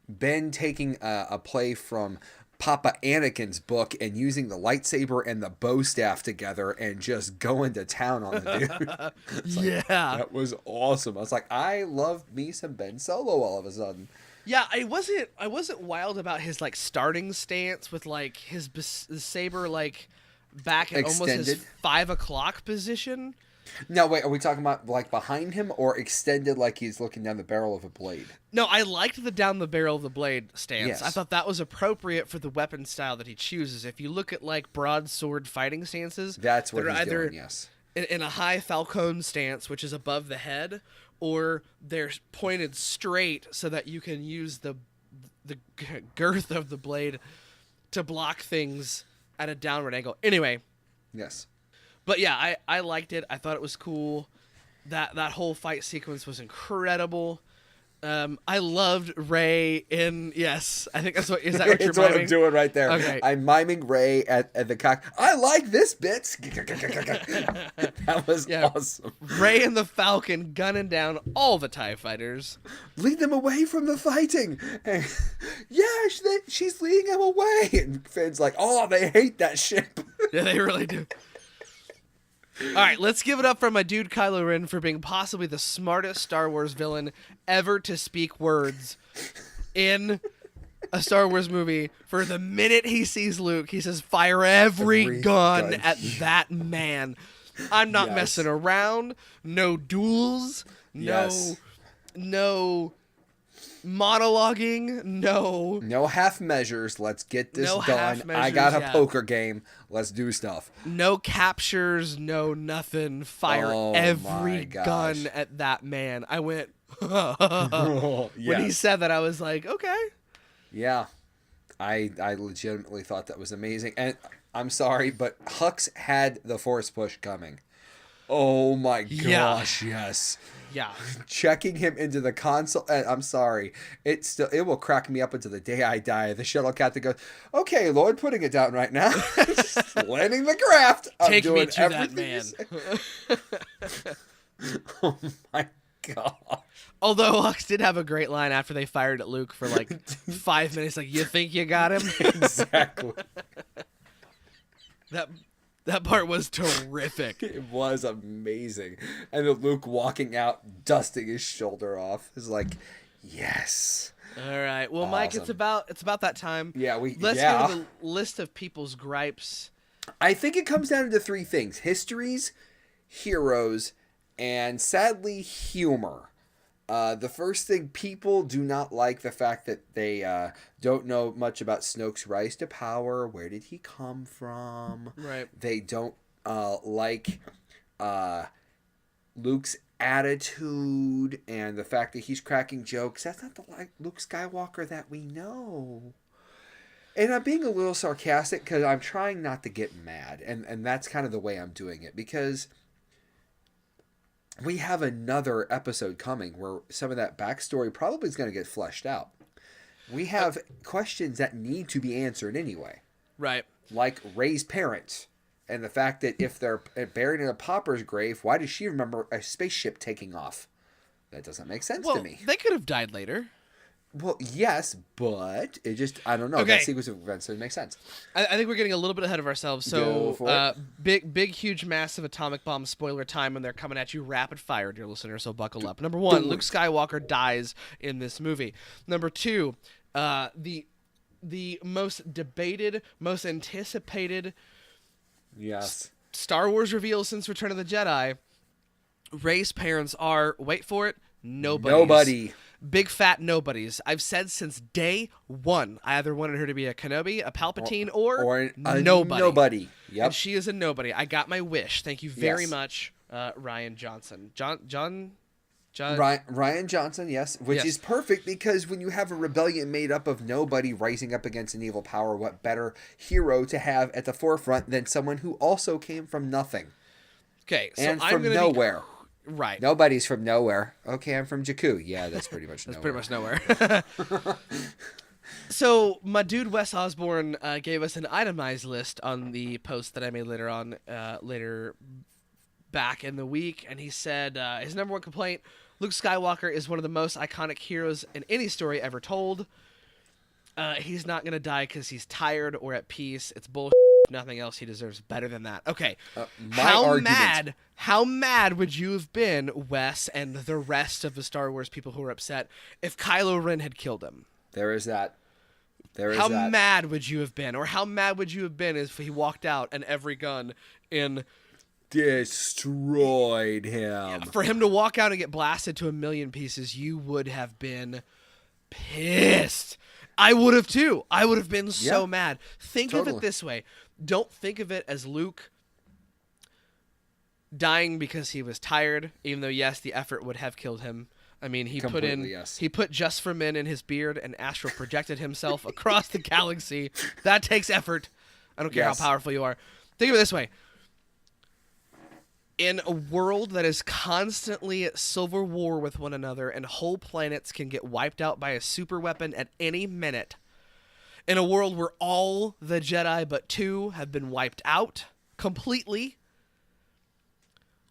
Speaker 2: Ben taking a play from Papa Anakin's book and using the lightsaber and the bow staff together and just going to town on the dude.
Speaker 1: yeah.
Speaker 2: That was awesome. I was like, I love me some Ben Solo all of a sudden.
Speaker 1: Yeah, I wasn't wild about his like starting stance with like his saber like back at almost his
Speaker 2: Extended.
Speaker 1: 5 o'clock position.
Speaker 2: No, wait, are we talking about like behind him or extended like he's looking down the barrel of a blade?
Speaker 1: No, I liked the down the barrel of the blade stance.
Speaker 2: Yes.
Speaker 1: I thought that was appropriate for the weapon style that he chooses. If you look at like broadsword fighting stances,
Speaker 2: That's what
Speaker 1: they're
Speaker 2: he's
Speaker 1: either
Speaker 2: doing, yes.
Speaker 1: in a high falcon stance, which is above the head, or they're pointed straight so that you can use the girth of the blade to block things at a downward angle. Anyway,
Speaker 2: Yes.
Speaker 1: but yeah, I liked it. I thought it was cool. That whole fight sequence was incredible. I loved Rey in, yes, I think that's what, is that what you're
Speaker 2: It's what
Speaker 1: miming?
Speaker 2: I'm doing right there.
Speaker 1: Okay.
Speaker 2: I'm miming Rey at the cock. I like this bit. That was
Speaker 1: Yeah.
Speaker 2: awesome.
Speaker 1: Rey and the Falcon gunning down all the TIE fighters.
Speaker 2: Lead them away from the fighting. And, yeah, she's leading them away. And Finn's like, oh, they hate that ship.
Speaker 1: Yeah, they really do. All right, let's give it up for my dude Kylo Ren for being possibly the smartest Star Wars villain ever to speak words in a Star Wars movie. For the minute he sees Luke, he says, fire every gun
Speaker 2: gun.
Speaker 1: at that man. I'm not
Speaker 2: Yes.
Speaker 1: messing around. No duels.
Speaker 2: Yes.
Speaker 1: No monologuing. No.
Speaker 2: No half measures. Let's get this
Speaker 1: No
Speaker 2: done.
Speaker 1: half
Speaker 2: I got a
Speaker 1: measures, yeah.
Speaker 2: poker game. Let's do stuff.
Speaker 1: No captures, no nothing. Fire
Speaker 2: Oh
Speaker 1: every
Speaker 2: my gosh.
Speaker 1: gun at that man. I went,
Speaker 2: When
Speaker 1: when he said that, I was like, okay.
Speaker 2: Yeah, I legitimately thought that was amazing. And I'm sorry, but Hux had the force push coming. Oh my
Speaker 1: Yeah.
Speaker 2: gosh, yes.
Speaker 1: Yeah.
Speaker 2: Checking him into the console. I'm sorry. It will crack me up until the day I die. The shuttle captain goes, okay, Lord, putting it down right now. Just landing the craft. I'm
Speaker 1: Take
Speaker 2: doing
Speaker 1: me to that
Speaker 2: everything
Speaker 1: man.
Speaker 2: you say. Oh my god.
Speaker 1: Although Hux did have a great line after they fired at Luke for like 5 minutes. Like, you think you got him?
Speaker 2: Exactly.
Speaker 1: That part was terrific.
Speaker 2: It was amazing. And then Luke walking out, dusting his shoulder off, is like, yes.
Speaker 1: All right. Well, Mike, it's
Speaker 2: Awesome.
Speaker 1: about that time.
Speaker 2: Yeah,
Speaker 1: Let's go to the list of people's gripes.
Speaker 2: I think it comes down to three things: histories, heroes, and sadly, humor. The first thing, people do not like the fact that they don't know much about Snoke's rise to power. Where did he come from?
Speaker 1: Right.
Speaker 2: They don't like Luke's attitude and the fact that he's cracking jokes. That's not the Luke Skywalker that we know. And I'm being a little sarcastic because I'm trying not to get mad. And that's kind of the way I'm doing it. Because we have another episode coming where some of that backstory probably is going to get fleshed out. We have questions that need to be answered anyway.
Speaker 1: Right.
Speaker 2: Like Rey's parents. And the fact that if they're buried in a pauper's grave, why does she remember a spaceship taking off? That doesn't make sense to me.
Speaker 1: They could have died later.
Speaker 2: Well, yes, but it just, I don't know.
Speaker 1: Okay.
Speaker 2: That sequence of events doesn't make sense.
Speaker 1: I think we're getting a little bit ahead of ourselves.
Speaker 2: Go for
Speaker 1: So,
Speaker 2: it.
Speaker 1: big, huge, massive atomic bomb spoiler time, and they're coming at you rapid fire, dear listener. So buckle up. Number one, Luke Skywalker dies in this movie. Number two, the most debated, most anticipated,
Speaker 2: Yes.
Speaker 1: Star Wars reveal since Return of the Jedi. Rey's parents are, wait for it, nobody. Big fat nobodies. I've said since day one, I either wanted her to be a Kenobi, a Palpatine, or
Speaker 2: a
Speaker 1: nobody.
Speaker 2: Nobody. Yep.
Speaker 1: And she is a nobody. I got my wish. Thank you very much, Ryan Johnson.
Speaker 2: Ryan Johnson, yes, which is perfect because when you have a rebellion made up of nobody rising up against an evil power, what better hero to have at the forefront than someone who also came from nothing?
Speaker 1: Okay, so
Speaker 2: and
Speaker 1: I'm
Speaker 2: from
Speaker 1: gonna
Speaker 2: nowhere.
Speaker 1: Right.
Speaker 2: Nobody's from nowhere. Okay, I'm from Jakku. Yeah, that's pretty much nowhere.
Speaker 1: Pretty much nowhere. So my dude Wes Osborne gave us an itemized list on the post that I made later back in the week, and he said his number one complaint: Luke Skywalker is one of the most iconic heroes in any story ever told. He's not gonna die because he's tired or at peace. It's bullshit. If nothing else, he deserves better than that. Okay, how mad would you have been, Wes, and the rest of the Star Wars people who were upset if Kylo Ren had killed him?
Speaker 2: There is that.
Speaker 1: How mad would you have been, or how mad would you have been if he walked out and every gun in
Speaker 2: destroyed him?
Speaker 1: Yeah, for him to walk out and get blasted to a million pieces, you would have been pissed. I would have too. I would have been so mad. Think of it this way. Don't think of it as Luke dying because he was tired, even though, yes, the effort would have killed him. I mean, he put Just for Men in his beard and astral projected himself across the galaxy. That takes effort. I don't care how powerful you are. Think of it this way. In a world that is constantly at civil war with one another and whole planets can get wiped out by a super weapon at any minute, in a world where all the Jedi but 2 have been wiped out completely,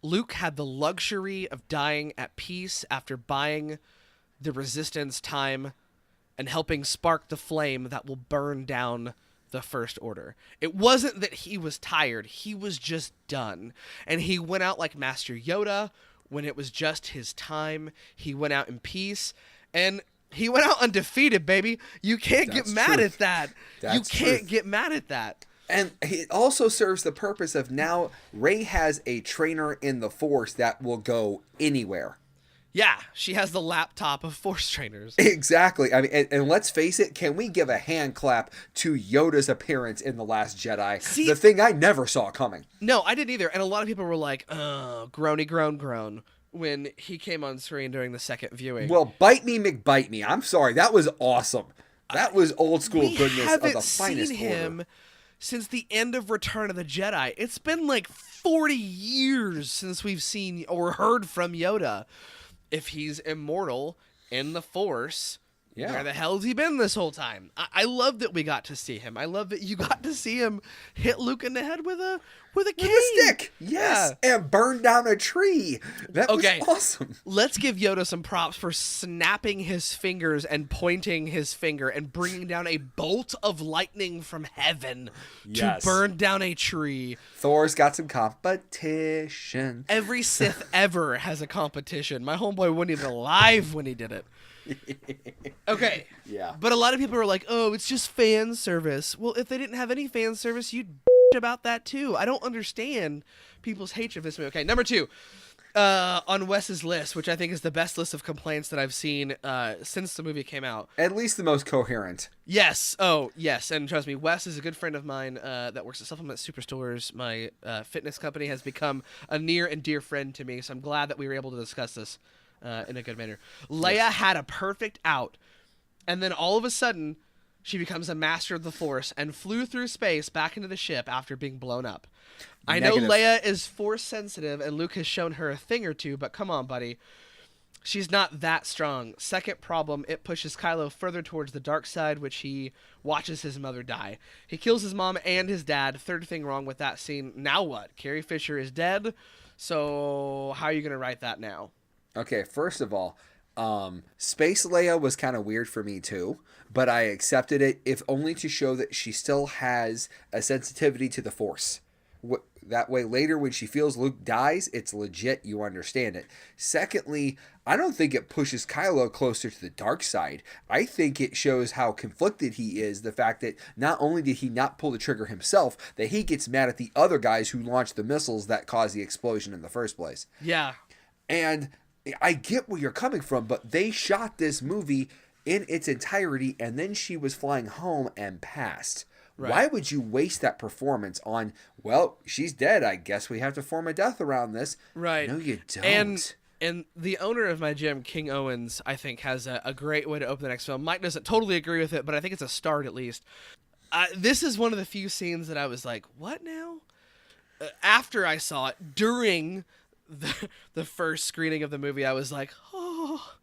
Speaker 1: Luke had the luxury of dying at peace after buying the Resistance time and helping spark the flame that will burn down the First Order. It wasn't that he was tired. He was just done. And he went out like Master Yoda when it was just his time. He went out in peace. And he went out undefeated, baby. You can't get mad at that. You can't get mad at that.
Speaker 2: And it also serves the purpose of now Rey has a trainer in the Force that will go anywhere.
Speaker 1: Yeah, she has the laptop of Force trainers.
Speaker 2: Exactly. I mean, and let's face it, can we give a hand clap to Yoda's appearance in The Last Jedi?
Speaker 1: See,
Speaker 2: the thing I never saw coming.
Speaker 1: No, I didn't either. And a lot of people were like, groany groan, when he came on screen during the second viewing.
Speaker 2: Well, bite me, McBite me. I'm sorry. That was awesome. That was old school goodness of the finest order. We haven't seen him
Speaker 1: since the end of Return of the Jedi. It's been like 40 years since we've seen or heard from Yoda. If he's immortal in the Force, where the hell has he been this whole time? I love that we got to see him. I love that you got to see him hit Luke in the head with a cane.
Speaker 2: With a stick. Yes. Yeah. And burn down a tree. That was awesome.
Speaker 1: Let's give Yoda some props for snapping his fingers and pointing his finger and bringing down a bolt of lightning from heaven to burn down a tree.
Speaker 2: Thor's got some competition.
Speaker 1: Every Sith ever has a competition. My homeboy wasn't even alive when he did it. Okay.
Speaker 2: Yeah.
Speaker 1: But a lot of people are like, oh, it's just fan service. Well, if they didn't have any fan service, you'd about that too. I don't understand people's hatred of this movie. Okay, number 2. On Wes's list, which I think is the best list of complaints that I've seen since the movie came out.
Speaker 2: At least the most coherent.
Speaker 1: Yes. Oh, yes. And trust me, Wes is a good friend of mine that works at Supplement Superstores. My fitness company has become a near and dear friend to me, so I'm glad that we were able to discuss this in a good manner. Leia had a perfect out, and then all of a sudden, she becomes a master of the Force and flew through space back into the ship after being blown up. I know Leia is Force sensitive, and Luke has shown her a thing or two, but come on, buddy. She's not that strong. Second problem, it pushes Kylo further towards the dark side, which he watches his mother die. He kills his mom and his dad. Third thing wrong with that scene. Now what? Carrie Fisher is dead, so how are you going to write that now?
Speaker 2: Okay, first of all, Space Leia was kind of weird for me too, but I accepted it, if only to show that she still has a sensitivity to the Force. That way later when she feels Luke dies, it's legit, you understand it. Secondly, I don't think it pushes Kylo closer to the dark side. I think it shows how conflicted he is, the fact that not only did he not pull the trigger himself, that he gets mad at the other guys who launched the missiles that caused the explosion in the first place.
Speaker 1: Yeah.
Speaker 2: And I get where you're coming from, but they shot this movie in its entirety, and then she was flying home and passed. Right. Why would you waste that performance on, well, she's dead, I guess we have to form a death around this?
Speaker 1: Right.
Speaker 2: No, you don't.
Speaker 1: And the owner of my gym, King Owens, I think has a great way to open the next film. Mike doesn't totally agree with it, but I think it's a start at least. This is one of the few scenes that I was like, what now? After I saw it, during the first screening of the movie, I was like, oh,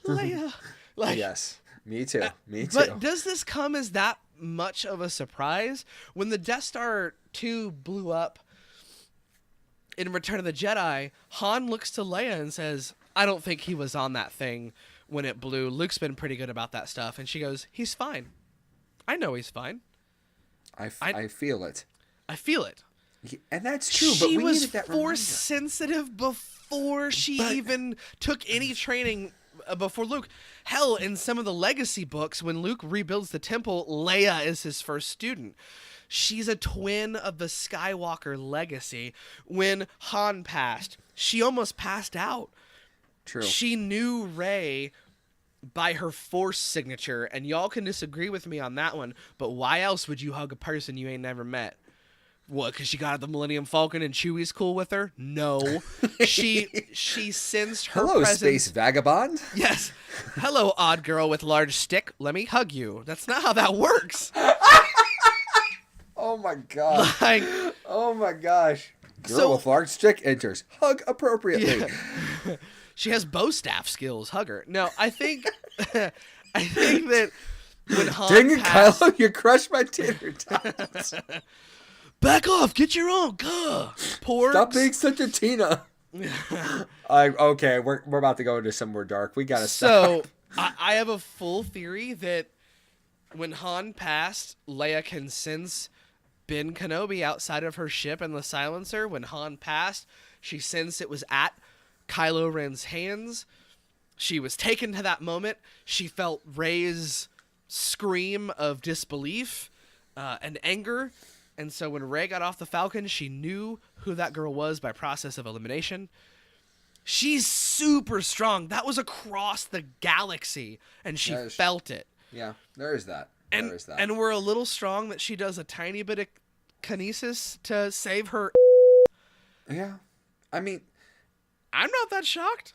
Speaker 1: Leia. Like,
Speaker 2: yes, me too. Me too.
Speaker 1: But does this come as that much of a surprise? When the Death Star 2 blew up in Return of the Jedi, Han looks to Leia and says, I don't think he was on that thing when it blew. Luke's been pretty good about that stuff. And she goes, he's fine. I know he's fine.
Speaker 2: I feel it.
Speaker 1: I feel it.
Speaker 2: And that's true,
Speaker 1: she
Speaker 2: but we
Speaker 1: was
Speaker 2: needed that
Speaker 1: Force
Speaker 2: reminder.
Speaker 1: sensitive before she even took any training before Luke. Hell, in some of the legacy books, when Luke rebuilds the temple, Leia is his first student. She's a twin of the Skywalker legacy. When Han passed, she almost passed out.
Speaker 2: True.
Speaker 1: She knew Rey by her Force signature, and y'all can disagree with me on that one, but why else would you hug a person you ain't never met? What, because she got the Millennium Falcon and Chewie's cool with her? No. She sensed her
Speaker 2: Hello,
Speaker 1: presence.
Speaker 2: space vagabond.
Speaker 1: Yes. Hello, odd girl with large stick. Let me hug you. That's not how that works.
Speaker 2: Oh my god.
Speaker 1: Like,
Speaker 2: oh my gosh. Girl with large stick enters. Hug appropriately.
Speaker 1: Yeah. She has bow staff skills. Hug her. No, I think that when Han
Speaker 2: Dang it,
Speaker 1: passed,
Speaker 2: Kylo, you crushed my tater tots.
Speaker 1: back off, get your own. Porg.
Speaker 2: Stop being such a Tina. Okay, we're about to go into somewhere dark. We gotta stop.
Speaker 1: So I have a full theory that when Han passed, Leia can sense Ben Kenobi outside of her ship in the silencer. When Han passed, she sensed it was at Kylo Ren's hands. She was taken to that moment. She felt Rey's scream of disbelief and anger. And so when Rey got off the Falcon, she knew who that girl was by process of elimination. She's super strong. That was across the galaxy, and she felt it.
Speaker 2: Yeah, there is that.
Speaker 1: And we're a little strong that she does a tiny bit of kinesis to save her.
Speaker 2: Yeah. I mean,
Speaker 1: I'm not that shocked.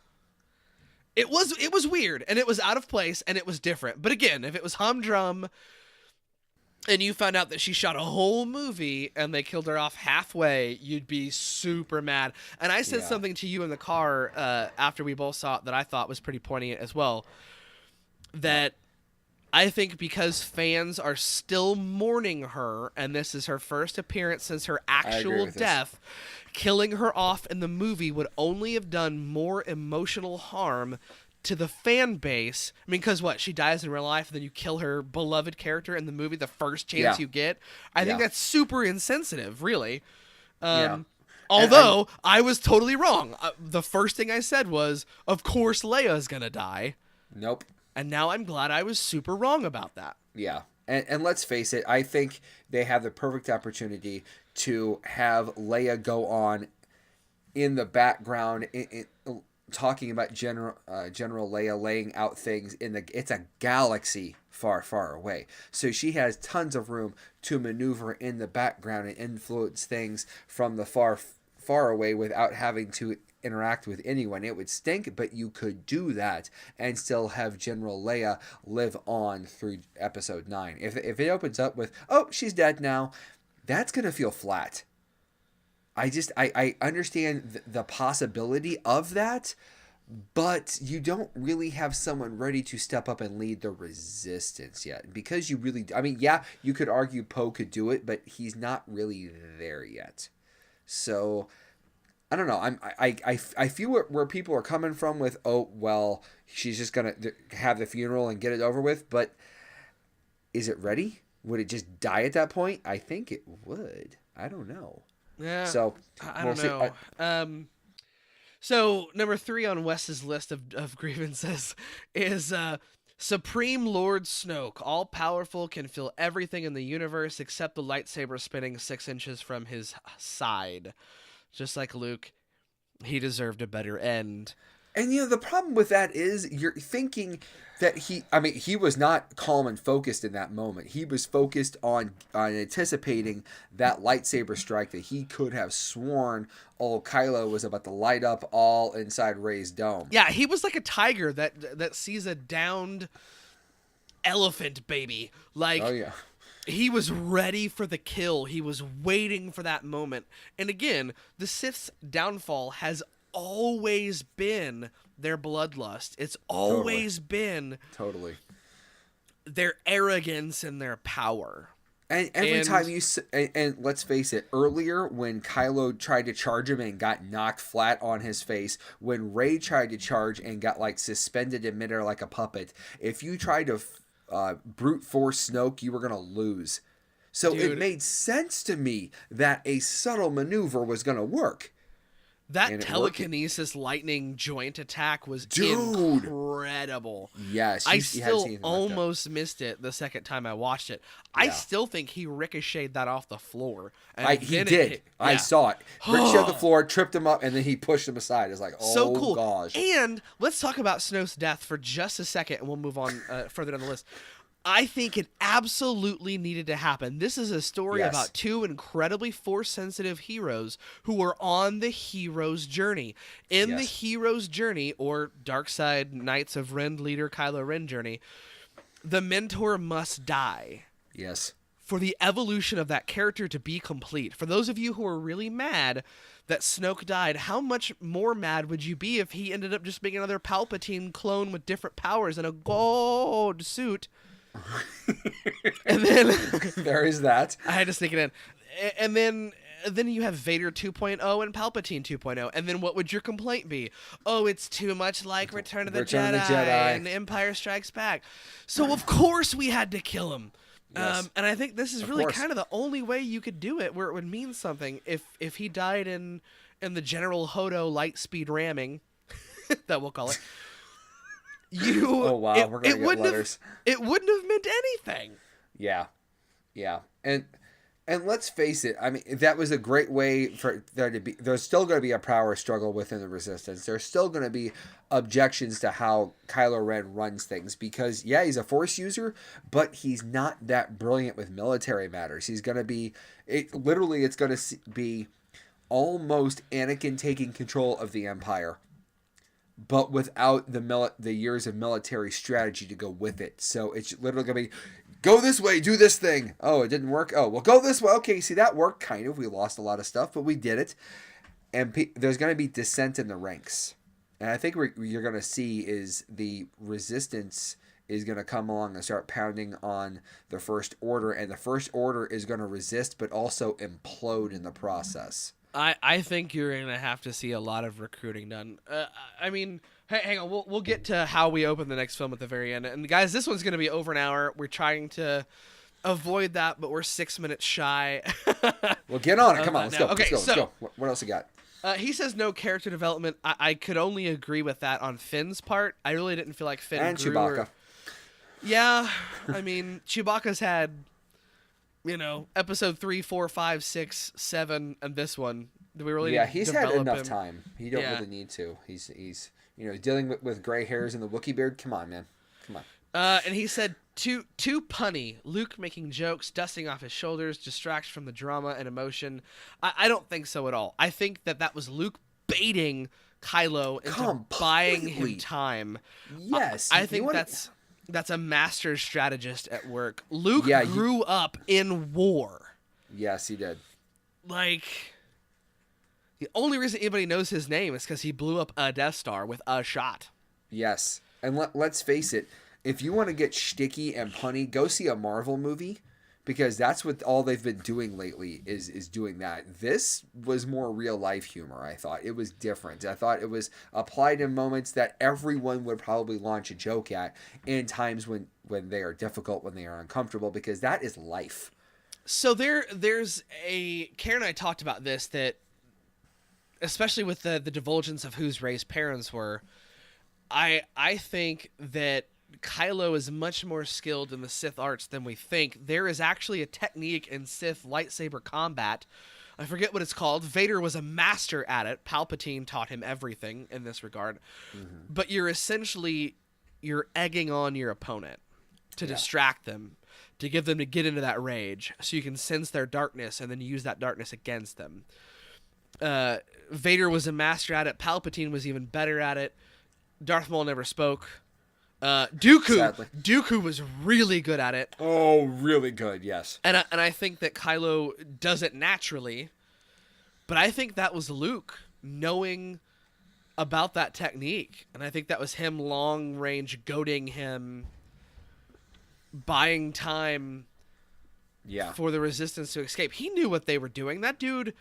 Speaker 1: It was weird, and it was out of place, and it was different. But again, if it was humdrum and you found out that she shot a whole movie and they killed her off halfway, you'd be super mad. And I said something to you in the car after we both saw it that I thought was pretty poignant as well. That I think because fans are still mourning her, and this is her first appearance since her actual death, killing her off in the movie would only have done more emotional harm to the fan base. I mean, because what? She dies in real life, and then you kill her beloved character in the movie the first chance you get? I think that's super insensitive, really. Although, I was totally wrong. The first thing I said was, of course Leia's gonna die.
Speaker 2: Nope.
Speaker 1: And now I'm glad I was super wrong about that.
Speaker 2: Yeah. And let's face it, I think they have the perfect opportunity to have Leia go on in the background, talking about General Leia laying out things it's a galaxy far, far away. So she has tons of room to maneuver in the background and influence things from the far, far away without having to interact with anyone. It would stink, but you could do that and still have General Leia live on through episode 9. If it opens up with, oh, she's dead now, that's going to feel flat. I understand the possibility of that, but you don't really have someone ready to step up and lead the resistance yet. Because you really, I mean, yeah, you could argue Poe could do it, but he's not really there yet. So I don't know. I feel where people are coming from with, oh, well, she's just going to have the funeral and get it over with. But is it ready? Would it just die at that point? I think it would. I don't know.
Speaker 1: Yeah.
Speaker 2: So
Speaker 1: I don't know. So number 3 on Wes's list of grievances is Supreme Lord Snoke, all powerful, can feel everything in the universe except the lightsaber spinning 6 inches from his side. Just like Luke, he deserved a better end.
Speaker 2: And, the problem with that is you're thinking that he was not calm and focused in that moment. He was focused on anticipating that lightsaber strike that he could have sworn Kylo was about to light up all inside Rey's dome.
Speaker 1: Yeah, he was like a tiger that sees a downed elephant baby. Like,
Speaker 2: oh, yeah.
Speaker 1: He was ready for the kill. He was waiting for that moment. And again, the Sith's downfall has always been their bloodlust. It's always been their arrogance and their power.
Speaker 2: And every time and let's face it, earlier when Kylo tried to charge him and got knocked flat on his face, when Rey tried to charge and got like suspended in midair like a puppet, if you tried to brute force Snoke, you were going to lose. So it made sense to me that a subtle maneuver was going to work.
Speaker 1: That telekinesis lightning joint attack was incredible.
Speaker 2: Yes.
Speaker 1: I still almost missed it the second time I watched it. Yeah. I still think he ricocheted that off the floor.
Speaker 2: He did. I saw it. Ricocheted off the floor, tripped him up, and then he pushed him aside. It's like, oh, so cool. Gosh.
Speaker 1: And let's talk about Snoke's death for just a second, and we'll move on further down the list. I think it absolutely needed to happen. This is a story about 2 incredibly Force-sensitive heroes who are on the hero's journey. In the hero's journey, or Dark Side Knights of Ren leader Kylo Ren journey, the mentor must die.
Speaker 2: Yes.
Speaker 1: For the evolution of that character to be complete. For those of you who are really mad that Snoke died, how much more mad would you be if he ended up just being another Palpatine clone with different powers and a gold suit? And then
Speaker 2: there is that.
Speaker 1: I had to sneak it in. And then you have Vader 2.0 and Palpatine 2.0. And then what would your complaint be? Oh, it's too much like Return of the Jedi and Empire Strikes Back. So of course we had to kill him. Yes. And I think this is really kind of the only way you could do it where it would mean something. If he died in the General Hodo light speed ramming, that we'll call it.
Speaker 2: Oh wow, we're gonna get letters.
Speaker 1: It wouldn't have meant anything.
Speaker 2: Yeah, and let's face it. I mean, that was a great way for there to be. There's still going to be a power struggle within the Resistance. There's still going to be objections to how Kylo Ren runs things because he's a Force user, but he's not that brilliant with military matters. He's going to be. It's going to be almost Anakin taking control of the Empire, but without the years of military strategy to go with it. So it's literally going to be, go this way, do this thing. Oh, it didn't work? Oh, well, go this way. Okay, see, that worked, kind of. We lost a lot of stuff, but we did it. And there's going to be dissent in the ranks. And I think what you're going to see is the Resistance is going to come along and start pounding on the First Order, and the First Order is going to resist, but also implode in the process.
Speaker 1: I think you're going to have to see a lot of recruiting done. I mean, hang on. We'll get to how we open the next film at the very end. And guys, this one's going to be over an hour. We're trying to avoid that, but we're 6 minutes shy.
Speaker 2: Well, get on it. Come on. Let's go.
Speaker 1: Okay,
Speaker 2: let's go. What else you got?
Speaker 1: He says no character development. I could only agree with that on Finn's part. I really didn't feel like Finn
Speaker 2: and
Speaker 1: grew
Speaker 2: Chewbacca.
Speaker 1: Yeah, I mean, Chewbacca's had, episode 3, 4, 5, 6, 7, and this one. Do we really
Speaker 2: Yeah,
Speaker 1: need to
Speaker 2: he's had
Speaker 1: develop
Speaker 2: enough
Speaker 1: him?
Speaker 2: time. He don't
Speaker 1: Yeah.
Speaker 2: really need to. He's dealing with gray hairs and the Wookiee beard. Come on, man. Come on.
Speaker 1: And he said, too punny. Luke making jokes, dusting off his shoulders, distracts from the drama and emotion. I don't think so at all. I think that was Luke baiting Kylo into buying him time.
Speaker 2: Yes.
Speaker 1: I think that's a master strategist at work. Luke grew up in war.
Speaker 2: Yes, he did.
Speaker 1: Like, the only reason anybody knows his name is because he blew up a Death Star with a shot.
Speaker 2: Yes. And let's face it, if you want to get shticky and punny, go see a Marvel movie, because that's what all they've been doing lately is doing that. This was more real life humor, I thought. It was different. I thought it was applied in moments that everyone would probably launch a joke at in times when they are difficult, when they are uncomfortable, because that is life.
Speaker 1: So there's Karen and I talked about this, that especially with the divulgence of whose Rey's parents were, I think that Kylo is much more skilled in the Sith arts than we think. There is actually a technique in Sith lightsaber combat. I forget what it's called. Vader was a master at it. Palpatine taught him everything in this regard. Mm-hmm. But you're egging on your opponent to distract them, to get them to get into that rage, so you can sense their darkness and then use that darkness against them. Vader was a master at it. Palpatine was even better at it. Darth Maul never spoke. Dooku was really good at it.
Speaker 2: Oh, really good, yes.
Speaker 1: And I think that Kylo does it naturally, but I think that was Luke knowing about that technique, and I think that was him long range goading him, buying time for the Resistance to escape. He knew what they were doing. That dude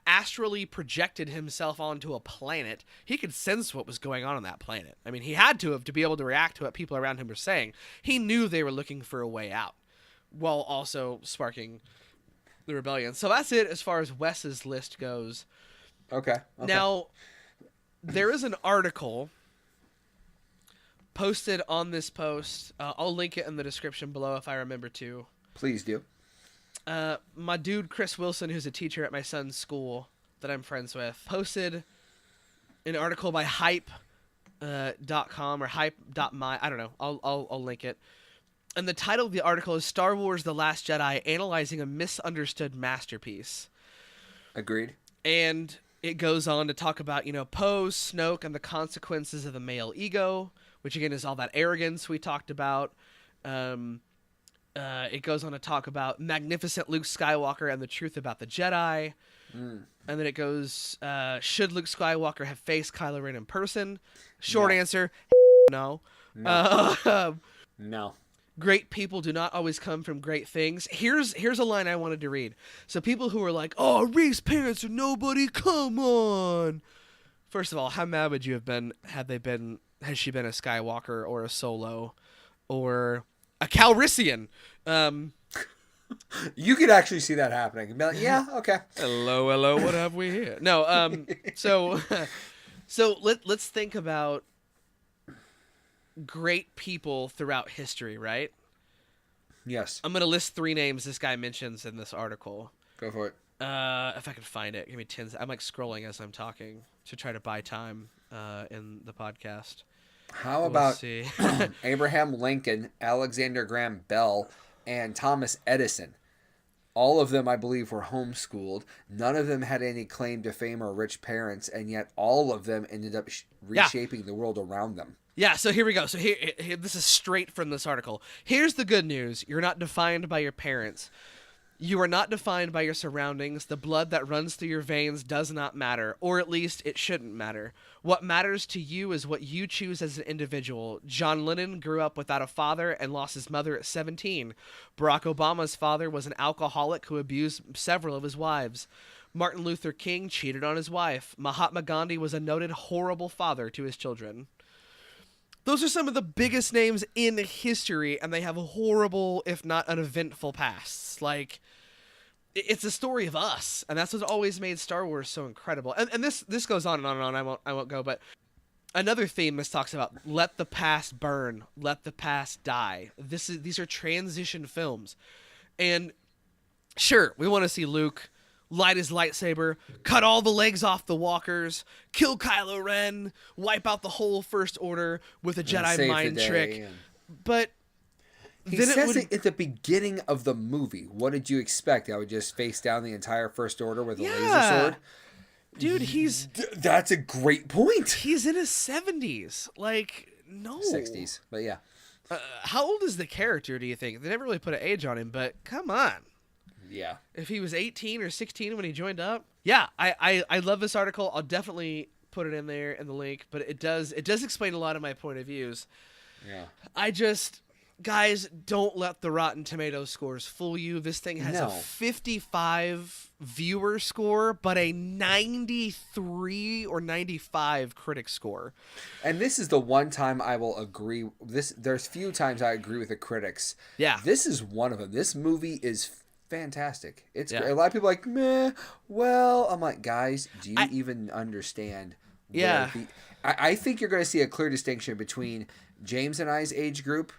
Speaker 1: astrally projected himself onto a planet. He could sense what was going on that planet. I mean, he had to be able to react to what people around him were saying. He knew they were looking for a way out, while also sparking the rebellion. So that's it as far as Wes's list goes.
Speaker 2: Okay.
Speaker 1: Now, there is an article posted on this post. I'll link it in the description below if I remember to.
Speaker 2: Please do.
Speaker 1: My dude Chris Wilson, who's a teacher at my son's school that I'm friends with, posted an article by hype.com or hype.my. I don't know. I'll link it. And the title of the article is Star Wars: The Last Jedi, Analyzing a Misunderstood Masterpiece.
Speaker 2: Agreed.
Speaker 1: And it goes on to talk about, Poe, Snoke, and the consequences of the male ego, which again is all that arrogance we talked about. It goes on to talk about magnificent Luke Skywalker and the truth about the Jedi. And then it goes, should Luke Skywalker have faced Kylo Ren in person? Short answer, no.
Speaker 2: No.
Speaker 1: Great people do not always come from great things. Here's a line I wanted to read. So people who are like, oh, Reys' parents are nobody, come on. First of all, how mad would you have been had she been a Skywalker or a Solo or a Calrissian?
Speaker 2: You could actually see that happening. Be like, yeah, okay.
Speaker 1: Hello, what have we here? No, so let's think about great people throughout history, right?
Speaker 2: Yes.
Speaker 1: I'm gonna list 3 names this guy mentions in this article.
Speaker 2: Go for it.
Speaker 1: If I can find it, give me 10. I'm like scrolling as I'm talking to try to buy time in the podcast.
Speaker 2: How about Abraham Lincoln, Alexander Graham Bell, and Thomas Edison? All of them, I believe, were homeschooled. None of them had any claim to fame or rich parents, and yet all of them ended up reshaping the world around them.
Speaker 1: Yeah, so here we go. So here, this is straight from this article. Here's the good news. You're not defined by your parents. You are not defined by your surroundings. The blood that runs through your veins does not matter, or at least it shouldn't matter. What matters to you is what you choose as an individual. John Lennon grew up without a father and lost his mother at 17. Barack Obama's father was an alcoholic who abused several of his wives. Martin Luther King cheated on his wife. Mahatma Gandhi was a noted horrible father to his children. Those are some of the biggest names in history, and they have horrible, if not uneventful pasts. Like, it's a story of us, and that's what always made Star Wars so incredible. And this goes on and on and on. I won't go, but another theme this talks about, let the past burn, let the past die. These are transition films. And sure, we want to see Luke light his lightsaber, cut all the legs off the walkers, kill Kylo Ren, wipe out the whole First Order with a Jedi mind trick. But
Speaker 2: he
Speaker 1: then
Speaker 2: says it at the beginning of the movie. What did you expect? I would just face down the entire First Order with a laser sword?
Speaker 1: Dude,
Speaker 2: that's a great point.
Speaker 1: He's in his 70s. Like, no.
Speaker 2: 60s, but yeah.
Speaker 1: How old is the character, do you think? They never really put an age on him, but come on.
Speaker 2: Yeah.
Speaker 1: If he was 18 or 16 when he joined up. Yeah, I love this article. I'll definitely put it in there in the link, but it does explain a lot of my point of views.
Speaker 2: Yeah.
Speaker 1: Guys, don't let the Rotten Tomatoes scores fool you. This thing has a 55 viewer score, but a 93 or 95 critic score.
Speaker 2: And this is the one time I will agree. There's few times I agree with the critics.
Speaker 1: Yeah.
Speaker 2: This is one of them. This movie is fantastic. It's great. A lot of people are like, meh. Well, I'm like, guys, do you even understand?
Speaker 1: Yeah.
Speaker 2: I think you're going to see a clear distinction between James and I's age group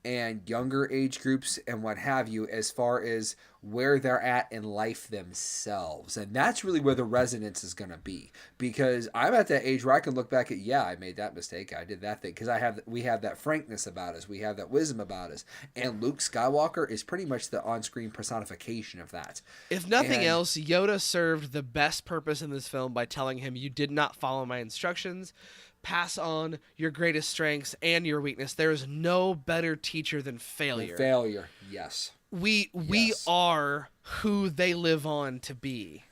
Speaker 2: and younger age groups and what have you, as far as where they're at in life themselves. And that's really where the resonance is going to be, because I'm at that age where I can look back at, I made that mistake, I did that thing, because we have that frankness about us, we have that wisdom about us, and Luke Skywalker is pretty much the on-screen personification of that.
Speaker 1: If nothing else, Yoda served the best purpose in this film by telling him, you did not follow my instructions. Pass on your greatest strengths and your weakness. There is no better teacher than failure.
Speaker 2: Yes.
Speaker 1: We are who they live on to be.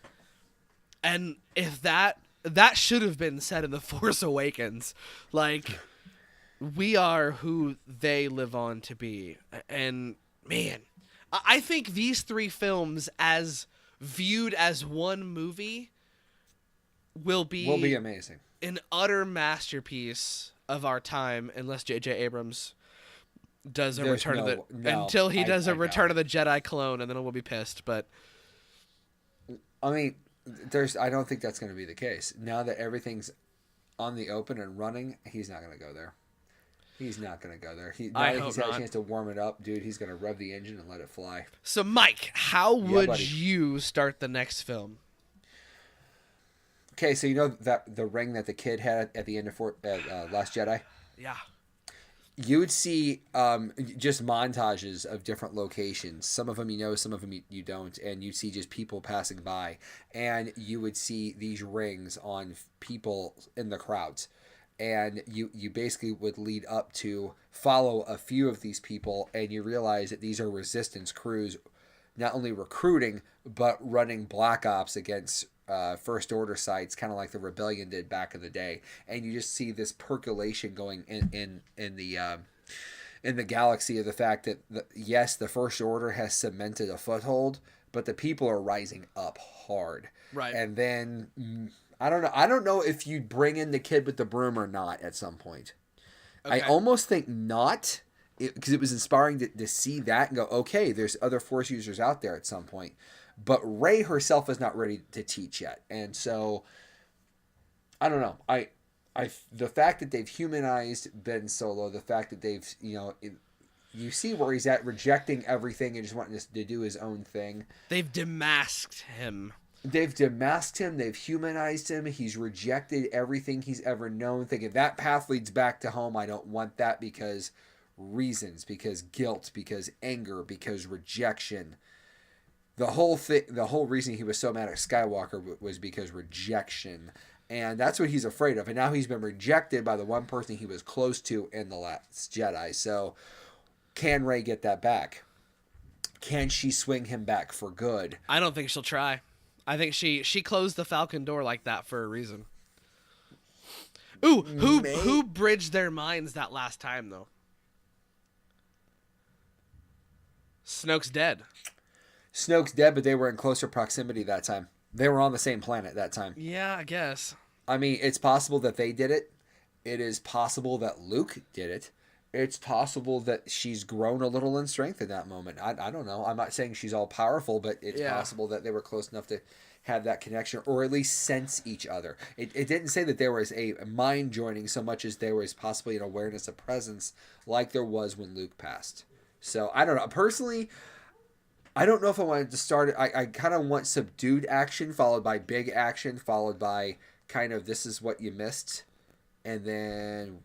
Speaker 1: And if that should have been said in The Force Awakens, like, we are who they live on to be. And man, I think these three films, as viewed as one movie, will be
Speaker 2: amazing.
Speaker 1: An utter masterpiece of our time, unless J.J. Abrams does a Return of the Jedi clone, and then we'll be pissed. But
Speaker 2: I mean, I don't think that's going to be the case. Now that everything's on the open and running, he's not going to go there. He's not going to go there. He's had a chance to warm it up, dude. He's going to rev the engine and let it fly.
Speaker 1: So, Mike, how would you start the next film?
Speaker 2: Okay, so you know that the ring that the kid had at the end of Last Jedi?
Speaker 1: Yeah.
Speaker 2: You would see just montages of different locations. Some of them you know, some of them you don't. And you'd see just people passing by. And you would see these rings on people in the crowds. And you basically would lead up to follow a few of these people. And you realize that these are resistance crews, not only recruiting, but running black ops against First Order sites, kind of like the Rebellion did back in the day. And you just see this percolation going in the galaxy of the fact that the First Order has cemented a foothold, but the people are rising up hard.
Speaker 1: Right.
Speaker 2: And then I don't know if you'd bring in the kid with the broom or not at some point. Okay. I almost think not, because it was inspiring to see that and go, okay, there's other Force users out there at some point. But Rey herself is not ready to teach yet. And so, I don't know. The fact that they've humanized Ben Solo, the fact that they've, you see where he's at, rejecting everything and just wanting to do his own thing.
Speaker 1: They've demasked him.
Speaker 2: They've humanized him. He's rejected everything he's ever known, thinking that path leads back to home. I don't want that because reasons, because guilt, because anger, because rejection. The whole reason he was so mad at Skywalker was because rejection. And that's what he's afraid of. And now he's been rejected by the one person he was close to in The Last Jedi. So can Rey get that back? Can she swing him back for good?
Speaker 1: I don't think she'll try. I think she closed the Falcon door like that for a reason. Ooh, who bridged their minds that last time, though? Snoke's dead.
Speaker 2: Snoke's dead, but they were in closer proximity that time. They were on the same planet that time.
Speaker 1: Yeah, I guess.
Speaker 2: I mean, it's possible that they did it. It is possible that Luke did it. it's possible that she's grown a little in strength in that moment. I don't know. I'm not saying she's all powerful, but it's possible that they were close enough to have that connection or at least sense each other. It didn't say that there was a mind joining so much as there was possibly an awareness of presence like there was when Luke passed. So I don't know. Personally, I don't know if I wanted to start it. I kind of want subdued action followed by big action followed by kind of this is what you missed. And then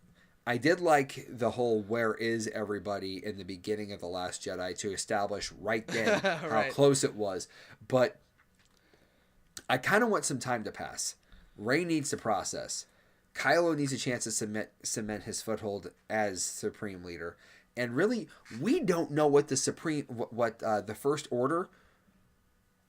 Speaker 2: I did like the whole where is everybody in the beginning of The Last Jedi to establish right then how close it was. But I kind of want some time to pass. Rey needs to process. Kylo needs a chance to cement his foothold as Supreme Leader. And really, we don't know what the the First Order,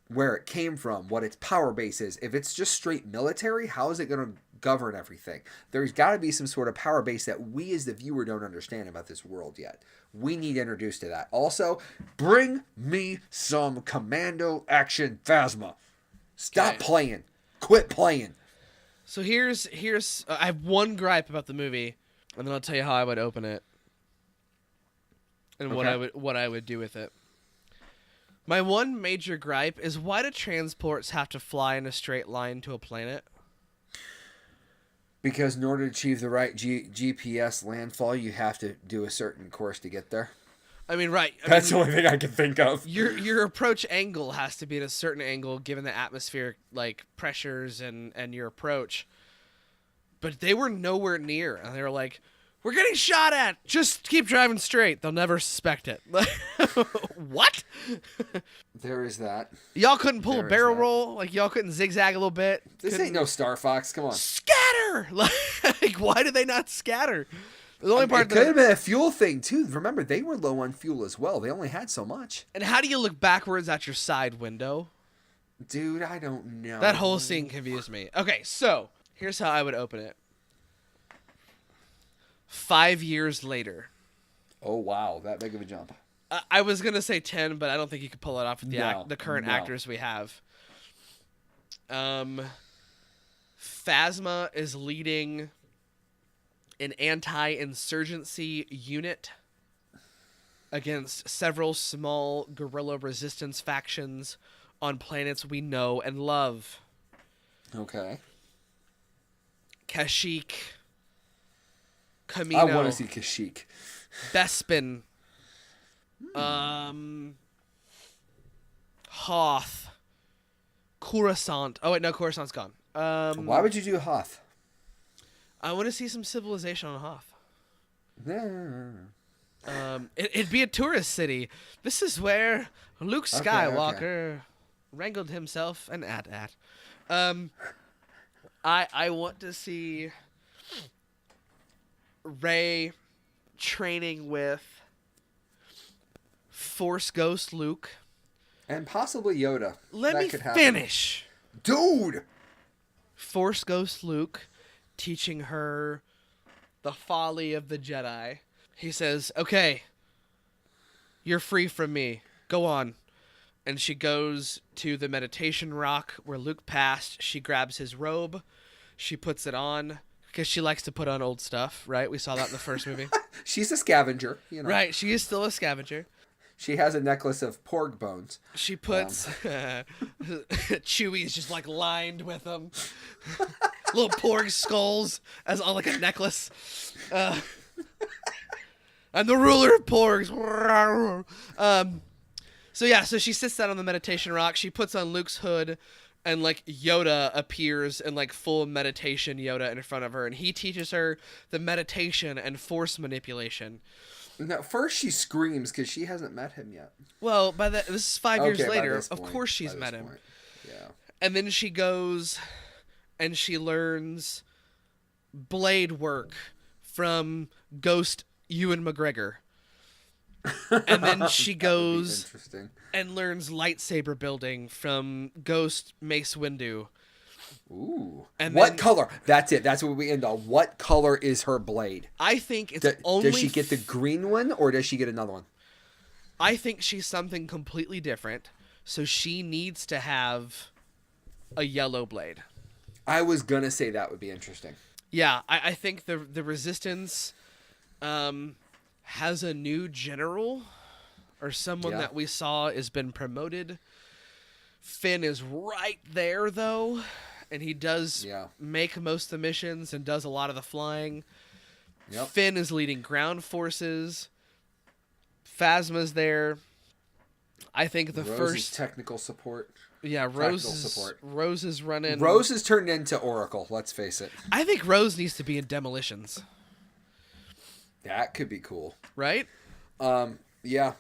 Speaker 2: where it came from, what its power base is. If it's just straight military, how is it going to govern everything? There's got to be some sort of power base that we as the viewer don't understand about this world yet. We need introduced to that. Also, bring me some commando action Phasma. Stop playing. Quit playing.
Speaker 1: So here's I have one gripe about the movie, and then I'll tell you how I would open it. And what I would do with it. My one major gripe is why do transports have to fly in a straight line to a planet?
Speaker 2: Because in order to achieve the right GPS landfall, you have to do a certain course to get there.
Speaker 1: I mean, right.
Speaker 2: That's the only thing I can think of.
Speaker 1: Your approach angle has to be at a certain angle given the atmospheric like pressures and your approach. But they were nowhere near, and they were like, "We're getting shot at. Just keep driving straight. They'll never suspect it." What?
Speaker 2: There is that.
Speaker 1: Y'all couldn't pull a barrel roll? Like, y'all couldn't zigzag a little bit?
Speaker 2: This ain't no Star Fox. Come on.
Speaker 1: Scatter! Like, why did they not scatter? The only part
Speaker 2: it could have been a fuel thing, too. Remember, they were low on fuel as well. They only had so much.
Speaker 1: And how do you look backwards at your side window?
Speaker 2: Dude, I don't know.
Speaker 1: That whole scene confused me. Okay, so here's how I would open it. 5 years later.
Speaker 2: Oh, wow. That big of a jump.
Speaker 1: I was going to say 10, but I don't think you could pull it off with the current actors we have. Phasma is leading an anti-insurgency unit against several small guerrilla resistance factions on planets we know and love.
Speaker 2: Okay.
Speaker 1: Kashyyyk. Kamino.
Speaker 2: I want to see Kashyyyk.
Speaker 1: Bespin. Hoth. Coruscant. Oh, wait, no, Coruscant's gone.
Speaker 2: Why would you do Hoth?
Speaker 1: I want to see some civilization on Hoth.
Speaker 2: No.
Speaker 1: It'd be a tourist city. This is where Luke Skywalker wrangled himself an AT-AT. I want to see Rey training with Force Ghost Luke.
Speaker 2: And possibly Yoda.
Speaker 1: Let me finish.
Speaker 2: Dude!
Speaker 1: Force Ghost Luke teaching her the folly of the Jedi. He says, "Okay, you're free from me. Go on." And she goes to the meditation rock where Luke passed. She grabs his robe. She puts it on because she likes to put on old stuff, right? We saw that in the first movie.
Speaker 2: She's a scavenger, you know.
Speaker 1: Right, she is still a scavenger.
Speaker 2: She has a necklace of porg bones.
Speaker 1: She puts Chewie's just like lined with them. Little porg skulls as on like a necklace. I'm the ruler of porgs. So she sits down on the meditation rock. She puts on Luke's hood, and like Yoda appears in like full meditation Yoda in front of her, and he teaches her the meditation and force manipulation.
Speaker 2: No, first she screams because she hasn't met him yet.
Speaker 1: Well, this is 5 years later. Of
Speaker 2: Point,
Speaker 1: course she's met him.
Speaker 2: Point. Yeah.
Speaker 1: And then she goes and she learns blade work from Ghost Ewan McGregor. And then she goes and learns lightsaber building from Ghost Mace Windu.
Speaker 2: Ooh. And what color? That's it. That's what we end on. What color is her blade?
Speaker 1: I think it's only...
Speaker 2: Does she get the green one or does she get another one?
Speaker 1: I think she's something completely different. So she needs to have a yellow blade.
Speaker 2: I was going to say that would be interesting.
Speaker 1: Yeah, I think the resistance has a new general or someone that we saw has been promoted. Finn is right there, though, and he does make most of the missions and does a lot of the flying. Yep. Finn is leading ground forces. Phasma's there. I think the
Speaker 2: Rose
Speaker 1: first
Speaker 2: is technical support.
Speaker 1: Yeah, Rose is running.
Speaker 2: Rose has turned into Oracle. Let's face it.
Speaker 1: I think Rose needs to be in Demolitions.
Speaker 2: That could be cool,
Speaker 1: right?
Speaker 2: Yeah.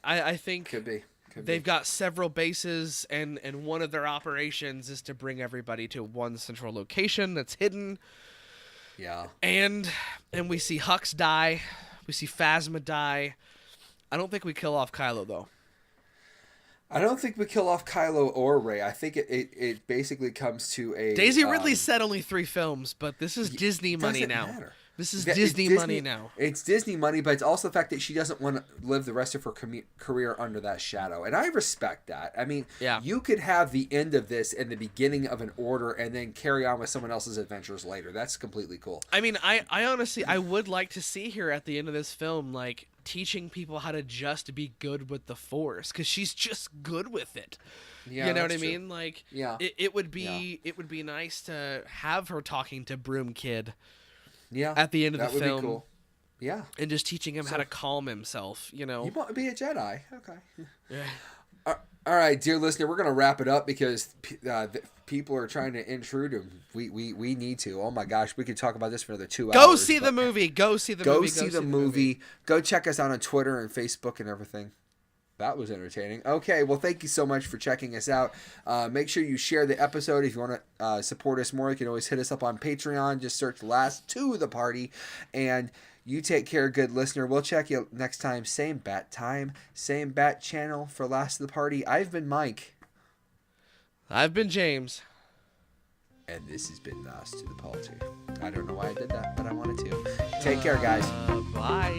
Speaker 1: I think
Speaker 2: could be.
Speaker 1: They've got several bases, and one of their operations is to bring everybody to one central location that's hidden.
Speaker 2: Yeah.
Speaker 1: And we see Hux die. We see Phasma die. I don't think we kill off Kylo, though.
Speaker 2: I don't think we kill off Kylo or Rey. I think it basically comes to a...
Speaker 1: Daisy Ridley said only 3 films, but this is Disney money now.
Speaker 2: Matter.
Speaker 1: This is Disney money now.
Speaker 2: It's Disney money, but it's also the fact that she doesn't want to live the rest of her career under that shadow. And I respect that. I mean, you could have the end of this and the beginning of an order and then carry on with someone else's adventures later. That's completely cool.
Speaker 1: I mean, I honestly, I would like to see her at the end of this film, like, teaching people how to just be good with the Force, because she's just good with it.
Speaker 2: Yeah,
Speaker 1: you know what I mean? Like, it would be nice to have her talking to Broom Kid.
Speaker 2: Yeah,
Speaker 1: at the end of the film,
Speaker 2: that would be cool. Yeah,
Speaker 1: and just teaching him how to calm himself. You know,
Speaker 2: you want to be a Jedi. Okay.
Speaker 1: Yeah.
Speaker 2: All right, dear listener, we're gonna wrap it up because people are trying to intrude, and we need to. Oh my gosh, we could talk about this for another 2 hours.
Speaker 1: Go see the movie. Go see the movie.
Speaker 2: Go check us out on Twitter and Facebook and everything. That was entertaining. Okay, well, thank you so much for checking us out. Make sure you share the episode. If you want to support us more, you can always hit us up on Patreon. Just search Last to the Party. And you take care, good listener. We'll check you next time. Same bat time, same bat channel for Last to the Party. I've been Mike.
Speaker 1: I've been James.
Speaker 2: And this has been Last to the Party. I don't know why I did that, but I wanted to. Take care, guys.
Speaker 1: Bye.